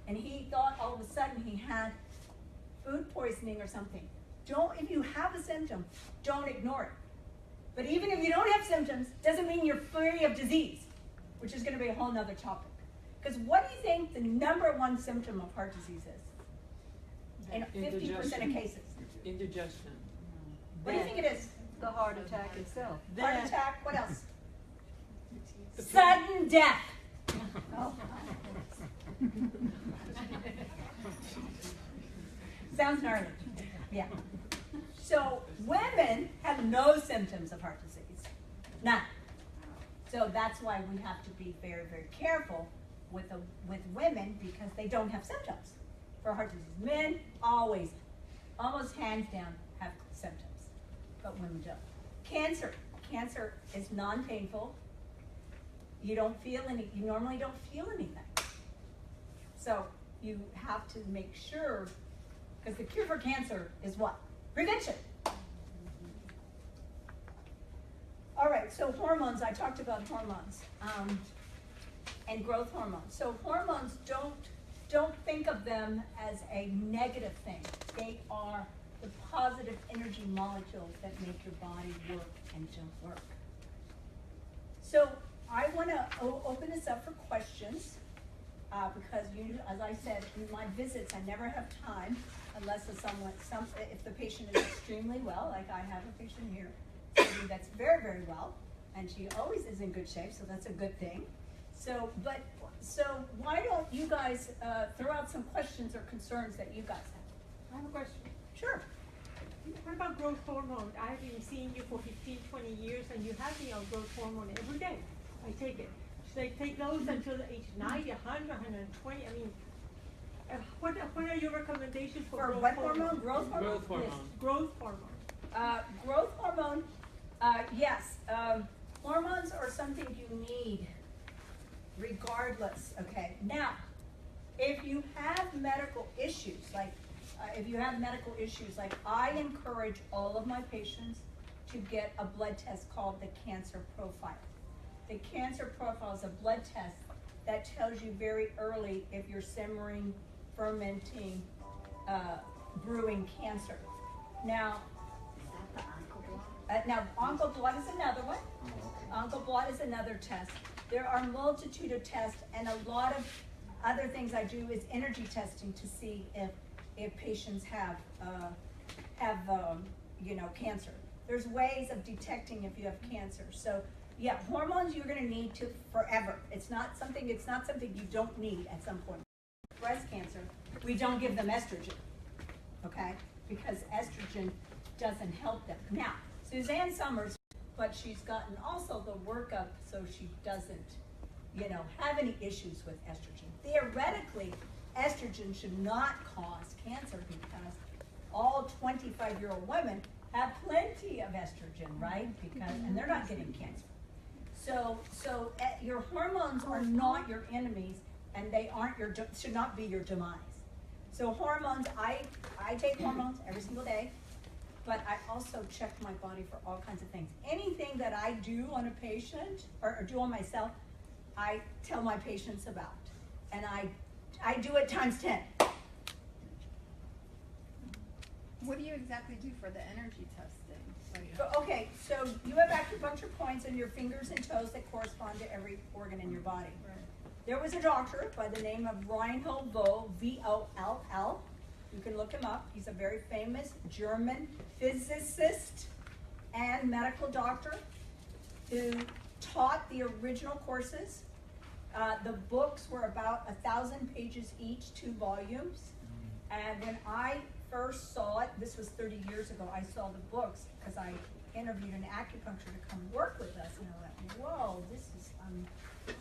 and he thought all of a sudden he had food poisoning or something. If you have a symptom, don't ignore it. But even if you don't have symptoms, doesn't mean you're free of disease, which is gonna be a whole nother topic. Because what do you think the #1 symptom of heart disease is? In 50% of cases. Indigestion. What do you think it is? The heart attack itself. Heart attack, what else? Sudden death. Oh. Sounds gnarly. Yeah. So women have no symptoms of heart disease. None. So that's why we have to be very, very careful with women, because they don't have symptoms for heart disease. Men always, almost hands down, have symptoms, but women don't. Cancer is non-painful. You normally don't feel anything. So you have to make sure, because the cure for cancer is what? Prevention. All right, so hormones, I talked about hormones and growth hormones. So hormones, don't think of them as a negative thing. They are the positive energy molecules that make your body work and don't work. So I want to open this up for questions because as I said, in my visits, I never have time unless if the patient is extremely well, like I have a patient here that's very, very well, and she always is in good shape, so that's a good thing. So why don't you guys throw out some questions or concerns that you guys have? I have a question. Sure. What about growth hormone? I've been seeing you for 15, 20 years, and you have me on growth hormone every day. I take it. Should I take those until the age 90, 100, 120? I mean, what are your recommendations for growth what hormone? Growth hormone? Growth hormone. Yes, growth hormone. Growth hormone, yes. Hormones are something you need regardless, okay? Now, if you have medical issues, like I encourage all of my patients to get a blood test called the cancer profile. The cancer profile is a blood test that tells you very early if you're simmering, fermenting, brewing cancer. Now, Oncoblood is another one. Oncoblood is another test. There are a multitude of tests, and a lot of other things I do is energy testing to see if patients have cancer. There's ways of detecting if you have cancer. So yeah, hormones you're going to need to forever. It's not something you don't need at some point. Breast cancer, we don't give them estrogen, okay? Because estrogen doesn't help them. Now, Suzanne Summers, but she's gotten also the workup so she doesn't, have any issues with estrogen. Theoretically, estrogen should not cause cancer because all 25-year-old women have plenty of estrogen, right? And they're not getting cancer. So your hormones are not your enemies, and they should not be your demise. So hormones, I take hormones every single day, but I also check my body for all kinds of things. Anything that I do on a patient or do on myself, I tell my patients about, and I do it times 10. What do you exactly do for the energy testing? Okay, so you have acupuncture points on your fingers and toes that correspond to every organ in your body. Right. There was a doctor by the name of Reinhold Voll, V-O-L-L. You can look him up. He's a very famous German physicist and medical doctor who taught the original courses. The books were about 1,000 pages each, 2 volumes. And when I first saw it, this was 30 years ago, I saw the books because I interviewed an acupuncturist to come work with us. And I went, whoa, this is,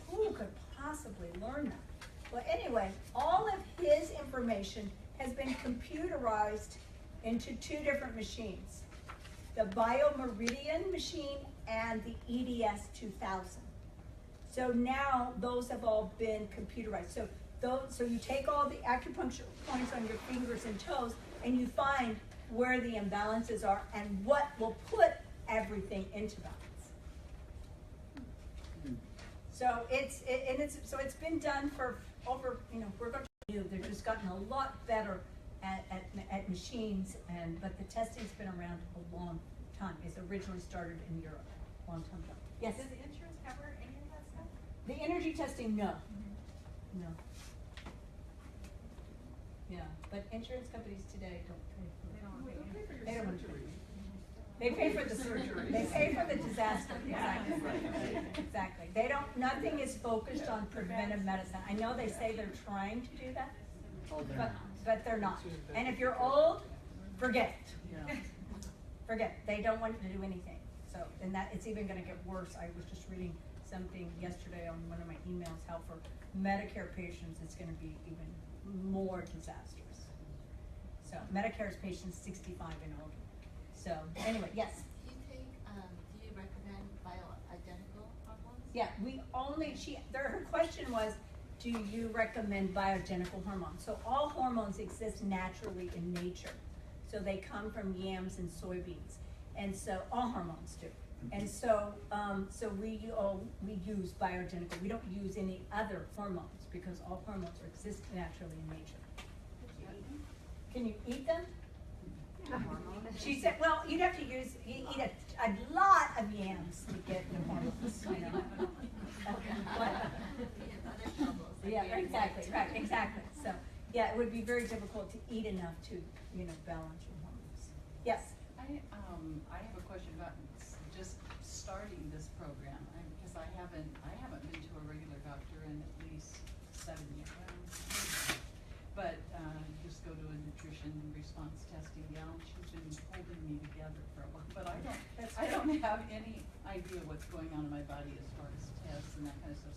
who could possibly learn that? Well, anyway, all of his information has been computerized into 2 different machines. The Biomeridian machine and the EDS 2000. So now those have all been computerized. So you take all the acupuncture points on your fingers and toes and you find where the imbalances are and what will put everything into balance. So it's been done for over, we're going to do, they've just gotten a lot better at machines, but the testing's been around a long time. It's originally started in Europe a long time ago. Yes? Does the insurance cover any of that stuff? The energy testing, no. No. Yeah, but insurance companies today don't pay for it. They don't want to pay. They pay for the surgery. They pay for the disaster. Exactly. Exactly. They don't. Nothing is focused on preventive medicine. I know they say they're trying to do that, but they're not. And if you're old, forget it. Forget it. They don't want you to do anything. So, and that it's even going to get worse. I was just reading something yesterday on one of my emails how for Medicare patients it's going to be even more disastrous. So Medicare's patients 65 and older. So anyway, yes. Do you recommend bioidentical hormones? Yeah, her question was, do you recommend bioidentical hormones? So all hormones exist naturally in nature. So they come from yams and soybeans. And so all hormones do. And so we use bioidentical. We don't use any other hormones because all hormones exist naturally in nature. Can you eat them? She said, well, you'd have to eat a lot of yams to get the hormones. You know? Yeah, exactly, right, exactly. So, yeah, it would be very difficult to eat enough to, balance your hormones. Yes? I have a question about just starting this program, because I haven't been to a regular doctor in at least 7 years. But just go to a nutrition response testing gal. She's been holding me together for a while, but I don't have any idea what's going on in my body as far as tests and that kind of stuff.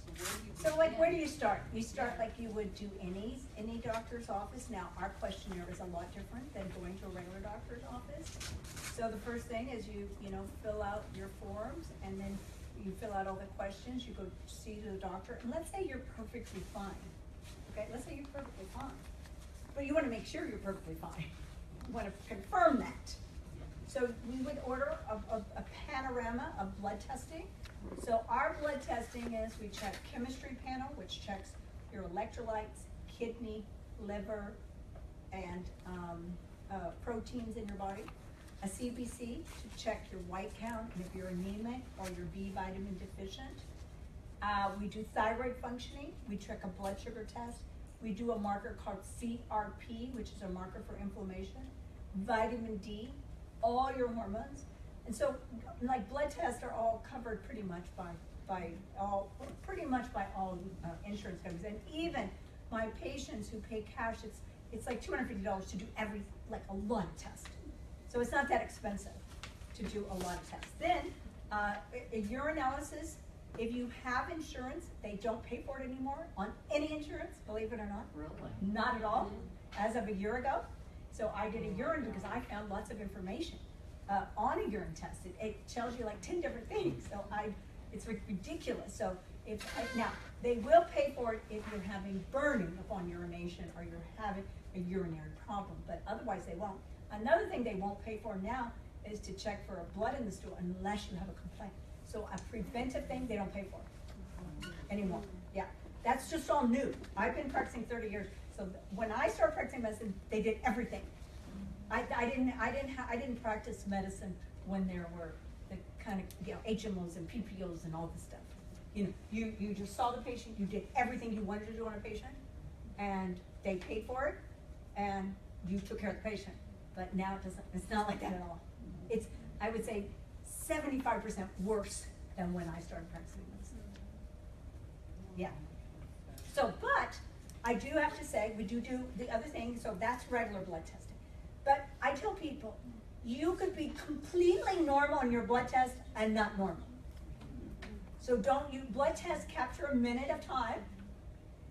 So where do you start? You start like you would do any doctor's office. Now our questionnaire is a lot different than going to a regular doctor's office. So the first thing is you fill out your forms and then you fill out all the questions. You go see the doctor, and let's say you're perfectly fine. Okay, let's say you're perfectly fine. But you want to make sure you're perfectly fine. You want to confirm that. So we would order a panorama of blood testing. So our blood testing is we check chemistry panel, which checks your electrolytes, kidney, liver, and proteins in your body. A CBC to check your white count and if you're anemic or you're B vitamin deficient. We do thyroid functioning. We check a blood sugar test. We do a marker called CRP, which is a marker for inflammation. Vitamin D, all your hormones. And so, like, blood tests are all covered pretty much by all insurance companies. And even my patients who pay cash, it's like $250 to do a lot of tests. So it's not that expensive to do a lot of tests. Then, a urinalysis. If you have insurance, they don't pay for it anymore on any insurance, believe it or not. Really? Not at all, as of a year ago. So I did a urine because I found lots of information on a urine test. It tells you like 10 different things. So it's ridiculous. So now, they will pay for it if you're having burning upon urination or you're having a urinary problem, but otherwise they won't. Another thing they won't pay for now is to check for a blood in the stool unless you have a complaint. So a preventive thing, they don't pay for it anymore. Yeah, that's just all new. I've been practicing 30 years. So when I started practicing medicine, they did everything. I didn't practice medicine when there were the kind of, HMOs and PPOs and all this stuff. You just saw the patient, you did everything you wanted to do on a patient, and they paid for it, and you took care of the patient. But now it's not like that at all. It's, I would say, 75% worse than when I started practicing medicine. Yeah. So, but I do have to say, we do the other thing, so that's regular blood testing. But I tell people, you could be completely normal on your blood test and not normal. So blood tests capture a minute of time,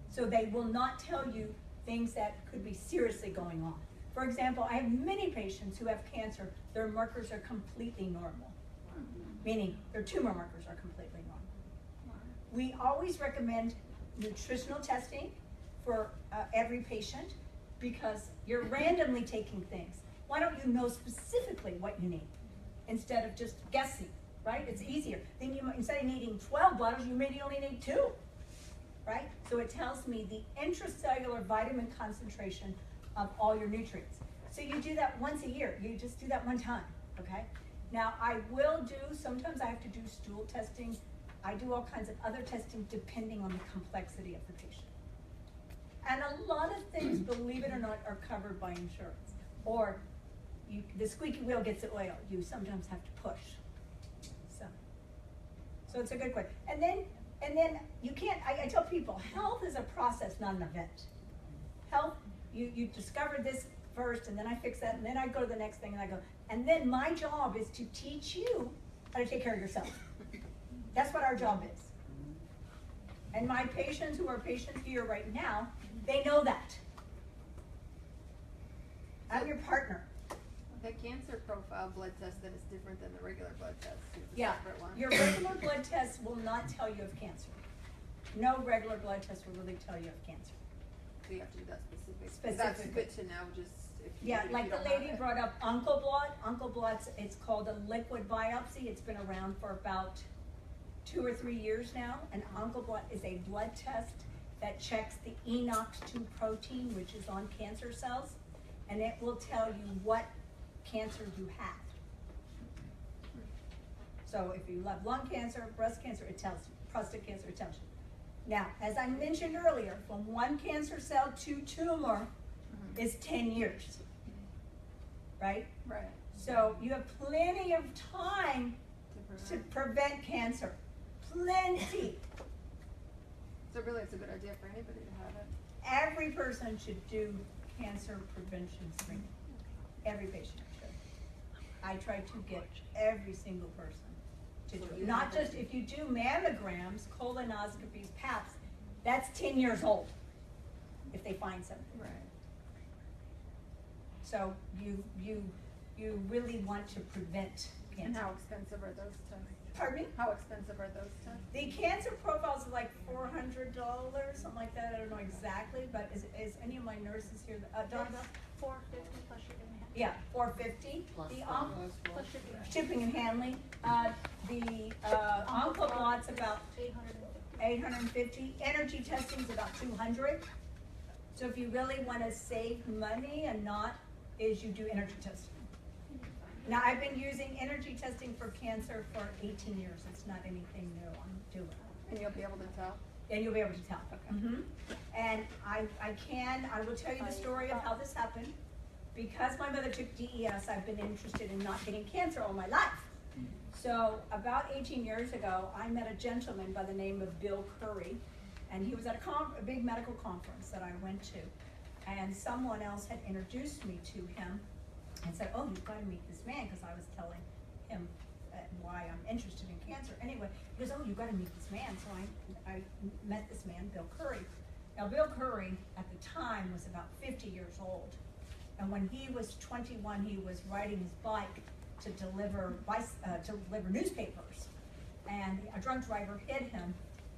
so they will not tell you things that could be seriously going on. For example, I have many patients who have cancer, their markers are completely normal, meaning their tumor markers are completely normal. We always recommend nutritional testing for every patient because you're randomly taking things. Why don't you know specifically what you need instead of just guessing, right? It's easier. Then instead of needing 12 bottles, you maybe only need 2, right? So it tells me the intracellular vitamin concentration of all your nutrients. So you do that once a year. You just do that one time, okay? Now I will sometimes I have to do stool testing. I do all kinds of other testing depending on the complexity of the patient. And a lot of things, believe it or not, are covered by insurance. Or the squeaky wheel gets the oil. You sometimes have to push. So it's a good question. And then you can't, I tell people, health is a process, not an event. Health, you discover this first, and then I fix that, and then I go to the next thing, and I go. And then my job is to teach you how to take care of yourself. That's what our job is. And my patients who are patients here right now, they know that. I'm your partner. The cancer profile blood test that is different than the regular blood test. It's a Yeah, separate one. your regular blood test will not tell you of cancer. No regular blood test will really tell you of cancer. So you have to do that specific. Specifically. That's good to know. Just if you, Yeah, if like you the don't have lady it. brought up uncle blood. Uncle blood's, it's called a liquid biopsy. It's been around for about 2 or 3 years now. And uncle blood is a blood test that checks the ENOX2 protein, which is on cancer cells, and it will tell you what cancer you have. So if you have lung cancer, breast cancer, it tells you. Prostate cancer, it tells you. Now, as I mentioned earlier, from one cancer cell to tumor is 10 years, right? Right. So you have plenty of time to prevent cancer. Plenty. So really, it's a good idea for anybody to have it. Every person should do cancer prevention screening. Every patient should. I try to get every single person to do it. Not just if you do mammograms, colonoscopies, paps, that's 10 years old if they find something. Right. So you really want to prevent cancer. And how expensive are those tests? Pardon me? How expensive are those tests? The cancer profiles are like $400, something like that. I don't know exactly, but is any of my nurses here? Donna? $450 plus shipping and handling. Yeah, $450. The Plus shipping. shipping and handling. The Oncoblot's about $850. Energy testing's about $200. So if you really want to save money and not, is you do energy testing. Now I've been using energy testing for cancer for 18 years. It's not anything new. I'm doing it. And you'll be able to tell? And you'll be able to tell. Okay. And I will tell you the story of how this happened. Because my mother took DES, I've been interested in not getting cancer all my life. So about 18 years ago, I met a gentleman by the name of Bill Curry, and he was at a big medical conference that I went to. And someone else had introduced me to him and said, oh, you've got to meet this man, because I was telling him why I'm interested in cancer. Anyway, he goes, oh, you've got to meet this man. So I met this man, Bill Curry. Now, Bill Curry, at the time, was about 50 years old. And when he was 21, he was riding his bike to deliver newspapers. And a drunk driver hit him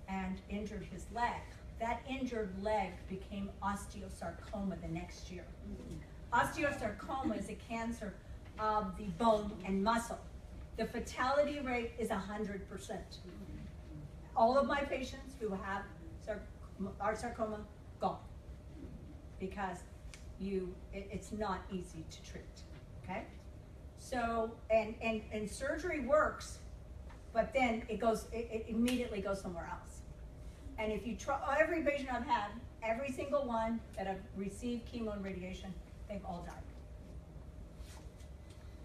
and injured his leg. That injured leg became osteosarcoma the next year. Osteosarcoma is a cancer of the bone and muscle. The fatality rate is 100%. All of my patients who have sarcoma, gone. Because it's not easy to treat, okay? So, and surgery works, but then it immediately goes somewhere else. And if you try, every patient I've had, every single one that have received chemo and radiation, they've all died.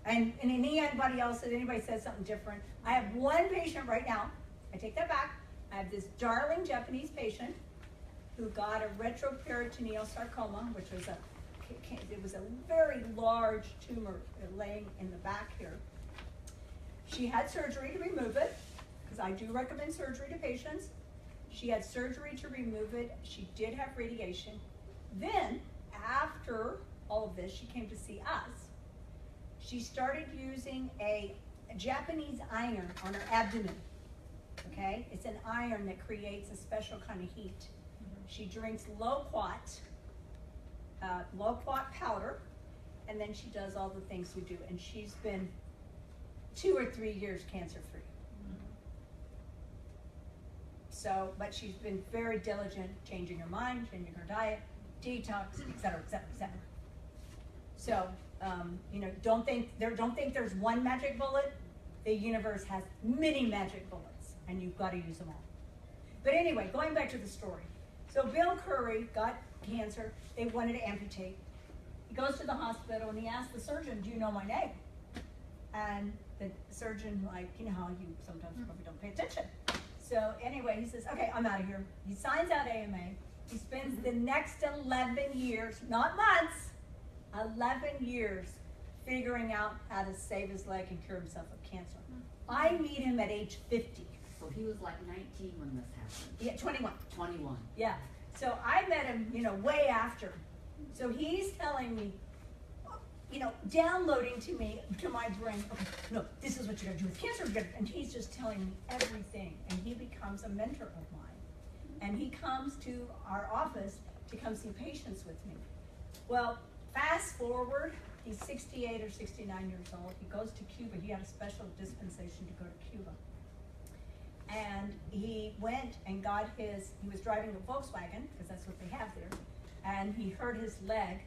And anybody else, if anybody says something different, I have one patient right now, I take that back, I have this darling Japanese patient who got a retroperitoneal sarcoma, which was it was a very large tumor laying in the back here. She had surgery to remove it, because I do recommend surgery to patients. She had surgery to remove it. She did have radiation. Then, after all of this, she came to see us. She started using a Japanese iron on her abdomen, okay? It's an iron that creates a special kind of heat. She drinks loquat powder, and then she does all the things we do. And she's been 2 or 3 years cancer-free. So, but she's been very diligent, changing her mind, changing her diet, detox, et cetera, et cetera, et cetera. So, you know, don't think there's one magic bullet. The universe has many magic bullets, and you've got to use them all. But anyway, going back to the story. So Bill Curry got cancer. They wanted to amputate. He goes to the hospital and he asks the surgeon, "Do you know my name?" And the surgeon, like, you know how you sometimes probably don't pay attention. So anyway, he says, "Okay, I'm out of here." He signs out AMA. He spends the next 11 years, not months, 11 years figuring out how to save his leg and cure himself of cancer. I meet him at age 50. So he was like 19 when this happened. Yeah, 21. 21. Yeah. So I met him, you know, way after. So he's telling me, you know, downloading to me, to my brain, okay, no, this is what you're gonna do with cancer, and he's just telling me everything, and he becomes a mentor of mine. And he comes to our office to come see patients with me. Well, fast forward, he's 68 or 69 years old. He goes to Cuba. He had a special dispensation to go to Cuba. And he went and got he was driving a Volkswagen, because that's what they have there, and he hurt his leg,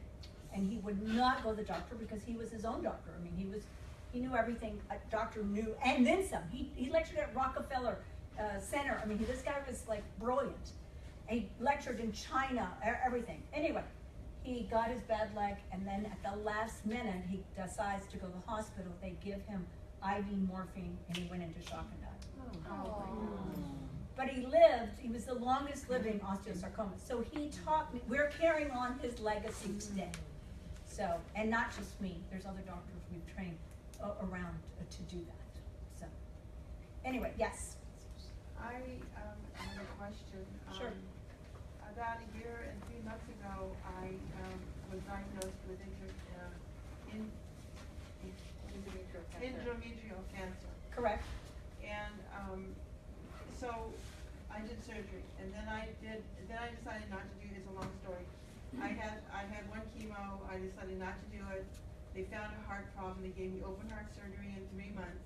and he would not go to the doctor because he was his own doctor. I mean, he knew everything a doctor knew, and then some. He lectured at Rockefeller Center. I mean, this guy was like brilliant. And he lectured in China, everything. Anyway, he got his bad leg, and then at the last minute, he decides to go to the hospital. They give him IV morphine, and he went into shock and died. But he lived, he was the longest living osteosarcoma. So he taught me, we're carrying on his legacy today. So, and not just me, there's other doctors we've trained around to do that. So, anyway, yes? I have a question. Sure. About a year and 3 months ago, I was diagnosed with endometrial cancer. Correct. And so I did surgery, and then I decided not to do. It's a long story. I had one chemo. I decided not to do it. They found a heart problem. They gave me open heart surgery in 3 months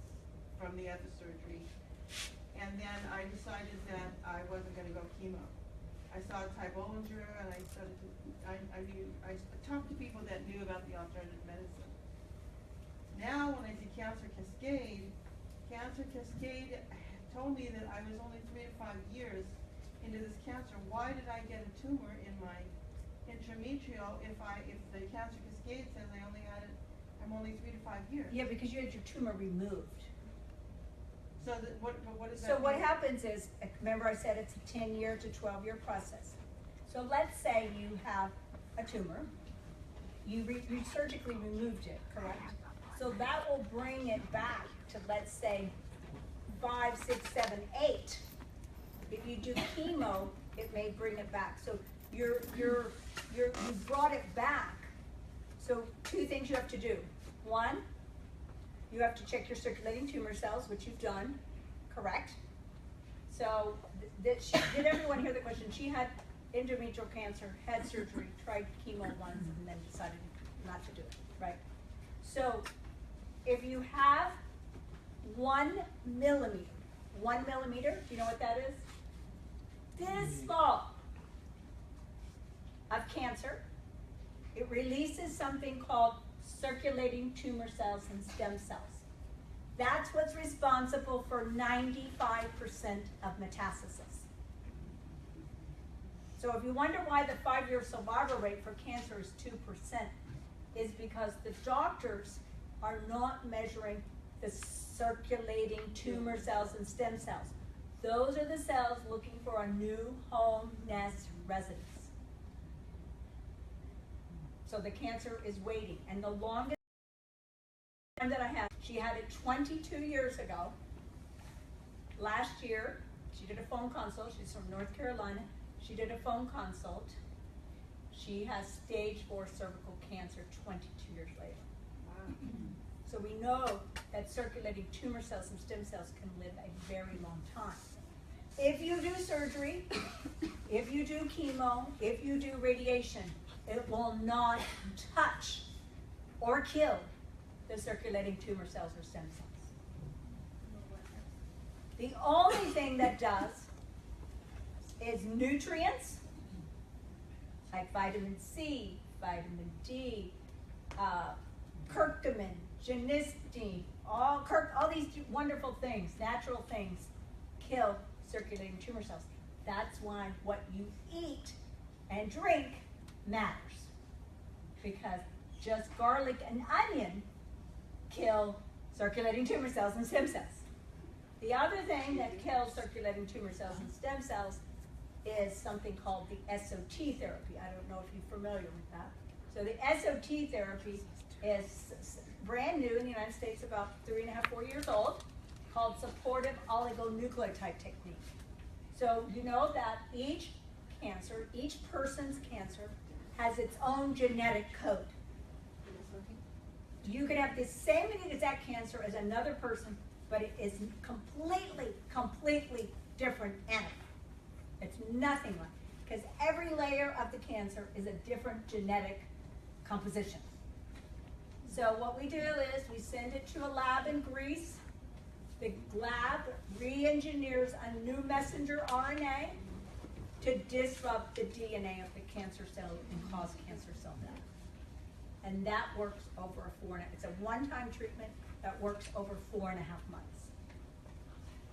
from the other surgery. And then I decided that I wasn't going to go chemo. I saw Ty Bollinger, and I started to. I talked to people that knew about the alternative medicine. Now, when I see Cancer Cascade told me that I was only 3 to 5 years into this cancer. Why did I get a tumor in my intrametrial if the Cancer Cascade says I'm only 3 to 5 years? Yeah, because you had your tumor removed. So what is that? So what happens is, remember I said it's a 10-year to 12-year process. So let's say you have a tumor, you surgically removed it, correct? So that will bring it back to, let's say, 5, 6, 7, 8. If you do chemo, it may bring it back. So you brought it back. So 2 things you have to do. 1, you have to check your circulating tumor cells, which you've done, correct? So did everyone hear the question? She had endometrial cancer, had surgery, tried chemo once, and then decided not to do it, right? So if you have 1 millimeter, 1 millimeter, do you know what that is? This small of cancer, It releases something called circulating tumor cells and stem cells. That's what's responsible for 95% of metastasis. So if you wonder why the 5-year survival rate for cancer is 2%, is because the doctors are not measuring the circulating tumor cells and stem cells. Those are the cells looking for a new home nest residence. So the cancer is waiting, and the longest time that I had, she had it 22 years ago. Last year, she did a phone consult. She's from North Carolina. She did a phone consult. She has stage 4 cervical cancer 22 years later. Wow. So we know that circulating tumor cells and stem cells can live a very long time. If you do surgery, if you do chemo, if you do radiation, it will not touch or kill the circulating tumor cells or stem cells. The only thing that does is nutrients, like vitamin C, vitamin D, curcumin, genistein, all these wonderful things, natural things, kill circulating tumor cells. That's why what you eat and drink matters. Because just garlic and onion kill circulating tumor cells and stem cells. The other thing that kills circulating tumor cells and stem cells is something called the SOT therapy. I don't know if you're familiar with that. So the SOT therapy is brand new in the United States, about 3.5, 4 years old, called supportive oligonucleotide technique. So you know that each cancer, each person's cancer, has its own genetic code. You could have the same exact cancer as another person, but it is completely different animal. It's nothing like, because every layer of the cancer is a different genetic composition. So what we do is we send it to a lab in Greece. The lab re-engineers a new messenger RNA to disrupt the DNA of the cancer cell and cause cancer cell death. And that works over it's a one-time treatment that works over 4.5 months.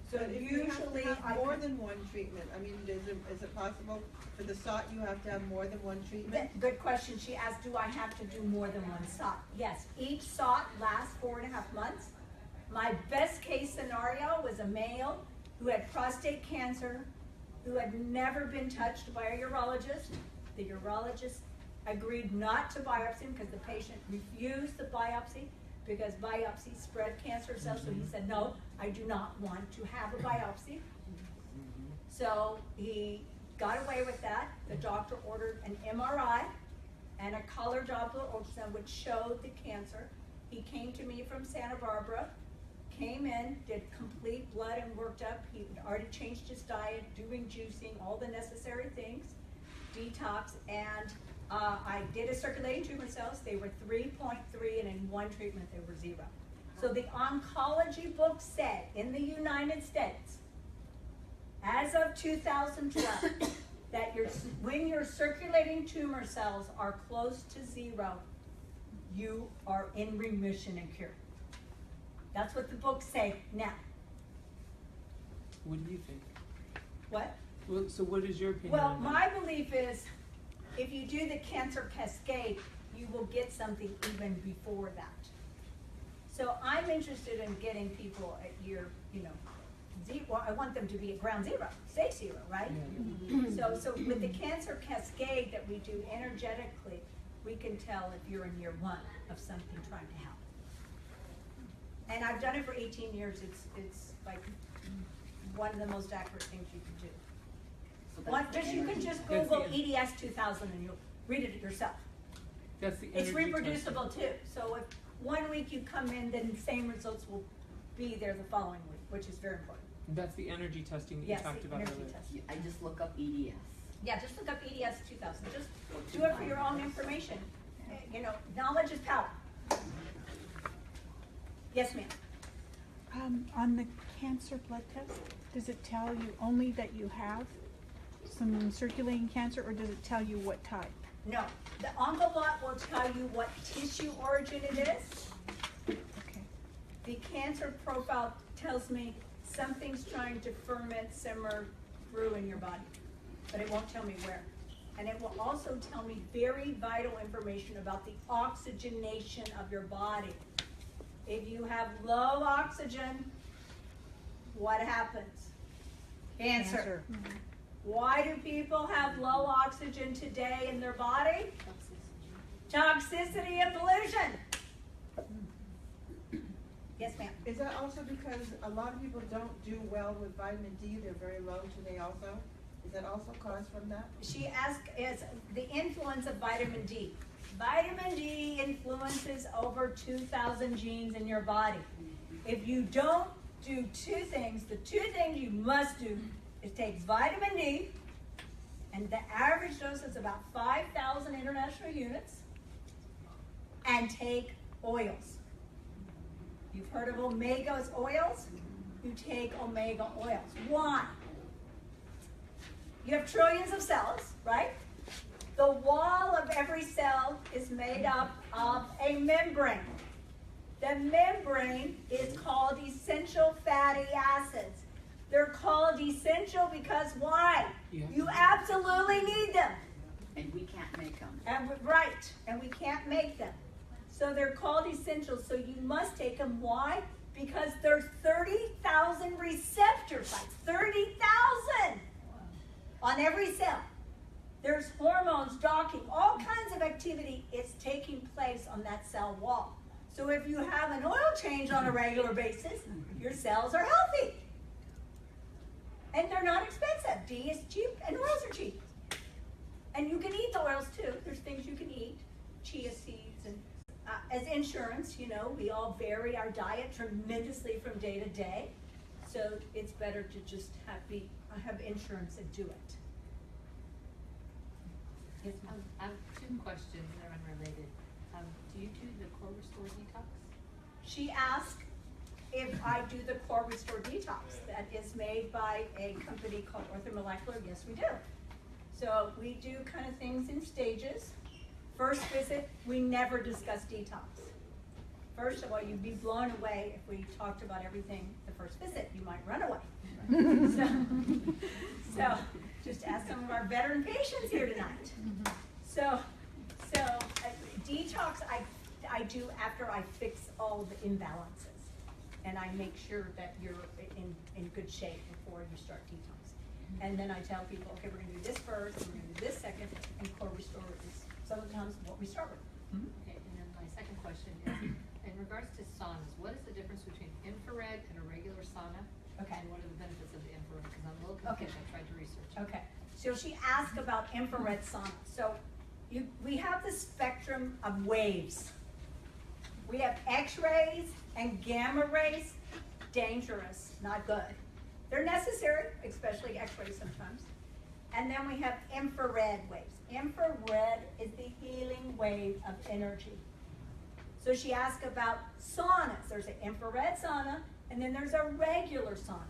So But if usually you have to have more than one treatment, I mean, is it possible for the Sot you have to have more than one treatment? Good question. She asked, do I have to do more than one Sot? Yes, each Sot lasts 4.5 months. My best case scenario was a male who had prostate cancer, who had never been touched by a urologist. The urologist agreed not to biopsy him because the patient refused the biopsy because biopsy spread cancer cells. So he said, no, I do not want to have a biopsy. So he got away with that. The doctor ordered an MRI and a color Doppler ultrasound which showed the cancer. He came to me from Santa Barbara, came in, did complete blood and worked up. He had already changed his diet, doing juicing, all the necessary things, detox, and I did a circulating tumor cells. They were 3.3, and in one treatment they were 0. So the oncology book said in the United States, as of 2012, that when your circulating tumor cells are close to 0, you are in remission and cured. That's what the books say now. What do you think? What? Well, so what is your opinion? Well, on that? my belief is if you do the cancer cascade, you will get something even before that. So I'm interested in getting people at year, well, I want them to be at ground 0, stage 0, right? Yeah. So with the cancer cascade that we do energetically, we can tell if you're in year 1 of something trying to help. And I've done it for 18 years. It's like one of the most accurate things you can do. You can just Google EDS 2000 and you'll read it yourself. That's the It's energy reproducible testing. too. So if 1 week you come in, then the same results will be there the following week, which is very important. That's the energy testing that Yes, you talked the about energy earlier. testing. I just look up EDS. Yeah, just look up EDS 2000. Just do it for your own information. Knowledge is power. Yes, ma'am. On the cancer blood test, does it tell you only that you have some circulating cancer, or does it tell you what type? No, the Oncoblot will tell you what tissue origin it is. Okay. The cancer profile tells me something's trying to ferment, simmer through in your body, but it won't tell me where. And it will also tell me very vital information about the oxygenation of your body. If you have low oxygen, what happens? Cancer. Why do people have low oxygen today in their body? Toxicity and pollution. Yes, ma'am. Is that also because a lot of people don't do well with vitamin D? They're very low today also? Is that also caused from that? She asked, is the influence of vitamin D. Vitamin D influences over 2,000 genes in your body. If you don't do two things, the two things you must do is take vitamin D, and the average dose is about 5,000 international units, and take oils. You've heard of omega oils? You take omega oils. Why? You have trillions of cells, right? The wall of every cell is made up of a membrane. The membrane is called essential fatty acids. They're called essential because why? You absolutely need them. And we can't make them. Right, and we can't make them. So they're called essential, so you must take them. Why? Because there's 30,000 receptor sites, 30,000 on every cell. There's hormones docking, all kinds of activity is taking place on that cell wall. So if you have an oil change on a regular basis, your cells are healthy. And they're not expensive. D is cheap and oils are cheap. And you can eat the oils too. There's things you can eat, chia seeds. And as insurance, you know, we all vary our diet tremendously from day to day. So it's better to just have insurance and do it. Yes, ma'am. I have two questions that are unrelated. Do you do the core restore detox? She asked if I do the core restore detox that is made by a company called Orthomolecular. Yes, we do. So we do kind of things in stages. First visit, we never discuss detox. First of all, you'd be blown away if we talked about everything the first visit. You might run away. So just ask some of our veteran patients here tonight. So detox I do after I fix all the imbalances, and I make sure that you're in good shape before you start detox. And then I tell people, okay, we're going to do this first, and we're going to do this second, and core restore is sometimes what we start with. Okay, and then my second question is, in regards to saunas, what is the difference between infrared and a regular sauna? Okay. And what are the benefits of the infrared? Because I'm a little confused. I tried to research. Okay, so she asked about infrared sauna. So we have the spectrum of waves. We have X-rays and gamma rays, dangerous, not good. They're necessary, especially X-rays sometimes. And then we have infrared waves. Infrared is the healing wave of energy. So she asked about saunas. There's an infrared sauna, and then there's a regular sauna.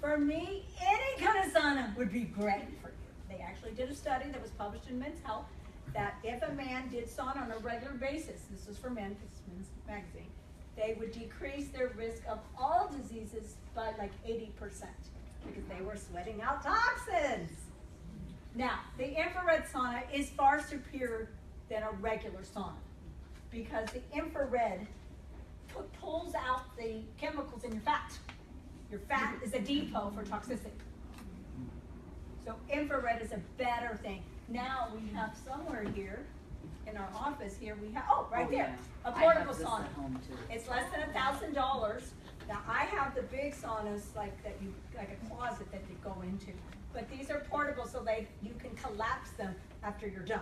For me, any kind of sauna would be great for you. They actually did a study that was published in Men's Health that if a man did sauna on a regular basis, this was for men, this is Men's Magazine, they would decrease their risk of all diseases by like 80% because they were sweating out toxins. Now, the infrared sauna is far superior than a regular sauna because the infrared pulls out the chemicals in your fat. Your fat is a depot for toxicity. So infrared is a better thing. Now we have somewhere here in our office here, we have, right there, a portable sauna. It's less than $1,000. Now I have the big saunas like a closet that you go into. But these are portable so you can collapse them after you're done.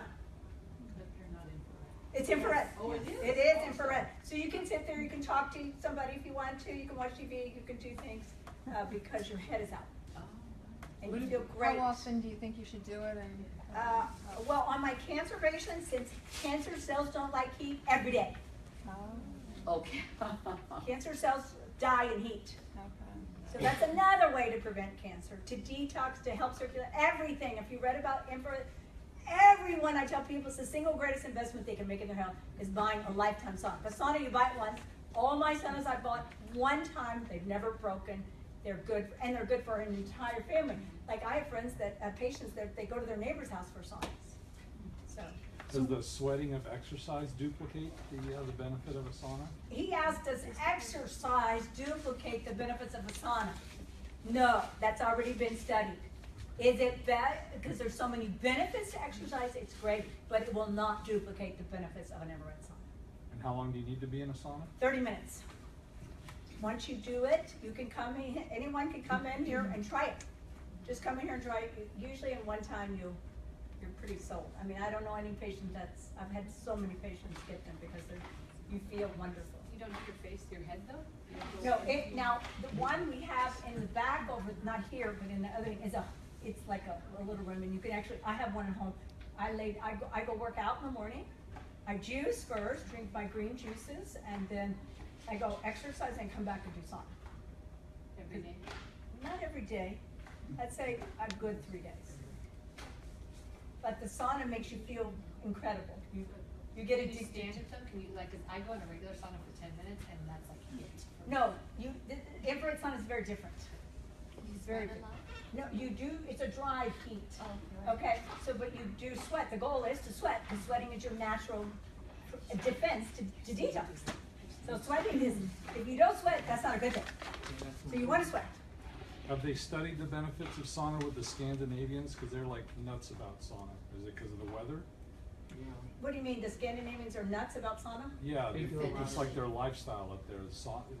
But they're not infrared. It's infrared. Oh, it is? It is infrared. So you can sit there, you can talk to somebody if you want to, you can watch TV, you can do things because your head is out. And you feel great. How often do you think you should do it? And well, on my cancer patients, since cancer cells don't like heat, every day. Okay. Cancer cells die in heat. okay. So that's another way to prevent cancer, to detox, to help circulate everything. If you read about infrared, everyone, I tell people, it's the single greatest investment they can make in their health is buying a lifetime sauna. The sauna, you buy it once. All my saunas I bought one time, they've never broken. They're good, and they're good for an entire family. Like I have friends that, patients that they go to their neighbor's house for saunas. So. Does the sweating of exercise duplicate the benefit of a sauna? He asked, does exercise duplicate the benefits of a sauna? No, that's already been studied. Is it bad? Because there's so many benefits to exercise, it's great, but it will not duplicate the benefits of an infrared sauna. And how long do you need to be in a sauna? 30 minutes. Once you do it, you can come in, anyone can come in here and try it. Just come in here and try it. Usually in one time you're pretty sold. I mean, I don't know any patient I've had so many patients get them because you feel wonderful. You don't do your face to your head though? No, now the one we have in the back over, not here, but in the other, it's like a little room, and you can actually, I have one at home. I go work out in the morning. I juice first, drink my green juices, and then I go exercise and come back and do sauna. Every day? Not every day. I'd say a good 3 days. But the sauna makes you feel incredible. You get Can it. you stand it though? Can you, like, 'cause I go in a regular sauna for 10 minutes and that's like it. No, the infrared sauna is very different. It's very different. No, you do, it's a dry heat. Oh, Okay, so, but you do sweat. The goal is to sweat, because sweating is your natural defense to detox. So sweating is, if you don't sweat, that's not a good thing. So you want to sweat. Have they studied the benefits of sauna with the Scandinavians? Because they're like nuts about sauna. Is it because of the weather? What do you mean, the Scandinavians are nuts about sauna? Yeah, it's like their lifestyle up there,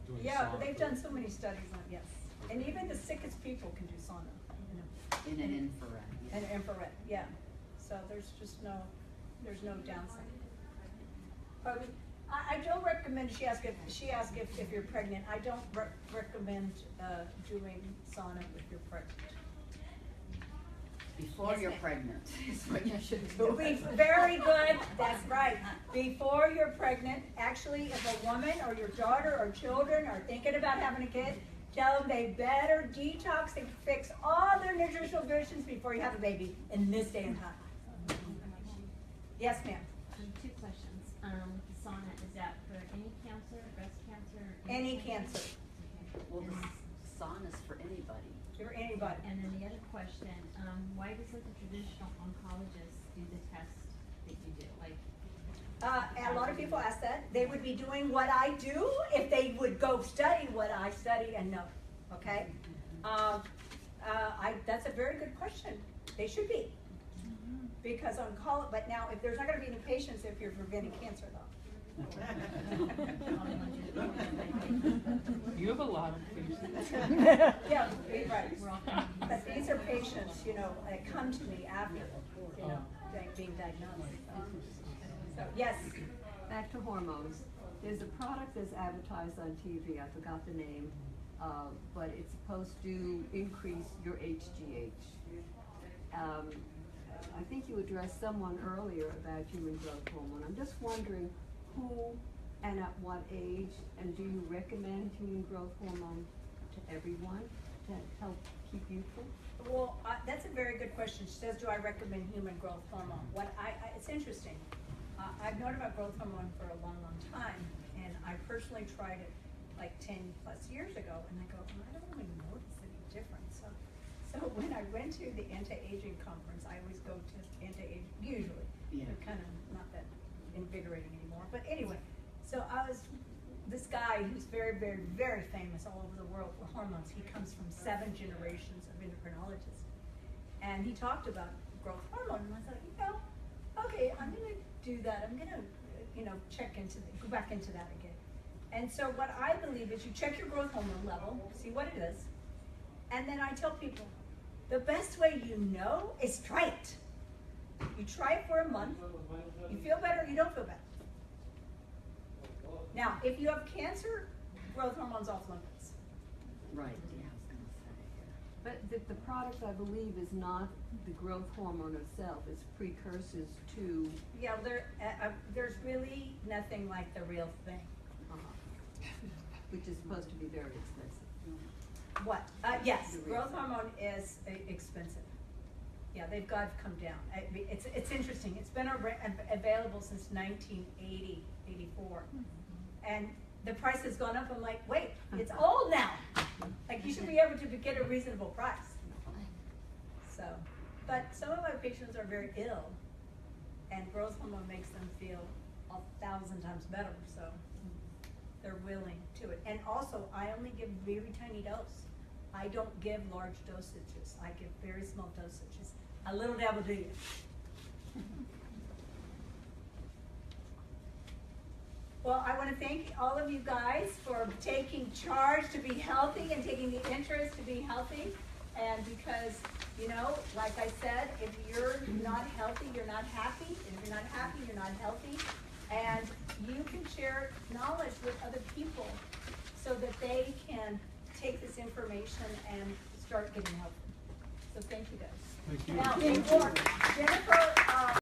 doing Yeah, sauna. but they've done so many studies on it, yes. And even the sickest people can do sauna. In an infrared. And infrared, yeah. So there's just no downside. But I don't recommend, she asked if you're pregnant, I don't recommend doing sauna if you're pregnant. Before Yes, you're ma'am. pregnant is what you should do. Very good, that's right. Before you're pregnant, actually, if a woman or your daughter or children are thinking about having a kid, tell them they better detox and fix all their nutritional deficiencies before you have a baby in this day and time. Yes, ma'am. 2 questions. The sauna, is that for any cancer, breast cancer? Any cancer. Well, the sauna's for anybody. For anybody. And then the other question, why doesn't the traditional oncologist do the test that you do? Like, a lot of people ask that. They would be doing what I do if they would go study what I study and know. Okay? That's a very good question. They should be. Because but now, if there's not going to be any patients if you're preventing cancer, though. You have a lot of patients. Yeah, right. But these are patients, that come to me after, being diagnosed. So, yes. Back to hormones. There's a product that's advertised on TV, I forgot the name, but it's supposed to increase your HGH. I think you addressed someone earlier about human growth hormone. I'm just wondering who and at what age, and do you recommend human growth hormone to everyone to help keep youthful? Well, that's a very good question. She says, do I recommend human growth hormone? It's interesting. I've known about growth hormone for a long, long time, and I personally tried it like 10 plus years ago, and I go, I don't really notice any difference. So when I went to the anti-aging conference, I always go to anti-aging, usually. Yeah. They're kind of not that invigorating anymore. But anyway, so this guy who's very, very, very famous all over the world for hormones, he comes from 7 generations of endocrinologists. And he talked about growth hormone, and I thought, okay, I'm going to do that. I'm going to, go back into that again. And so what I believe is you check your growth hormone level, see what it is, and then I tell people, the best way you know is try it. You try it for a month, you feel better, you don't feel better. Now, if you have cancer, growth hormone's off limits. Right, yeah, I was gonna say. But the product, I believe, is not the growth hormone itself, it's precursors to. Yeah, there's really nothing like the real thing. Which is supposed to be very expensive. What? Yes, growth hormone is expensive. Yeah, they've got to come down. It's interesting. It's been available since 1980, 84. And the price has gone up. I'm like, wait, it's old now. Like, you should be able to get a reasonable price. So, but some of my patients are very ill, and growth hormone makes them feel 1,000 times better, so they're willing to it. And also, I only give very tiny dose. I don't give large dosages. I give very small dosages. A little dabble do you. Well, I want to thank all of you guys for taking charge to be healthy and taking the interest to be healthy. And because, you know, like I said, if you're not healthy, you're not happy. And if you're not happy, you're not healthy. And you can share knowledge with other people so that they can take this information and start getting healthy. So thank you guys. Thank you. Now, Jennifer,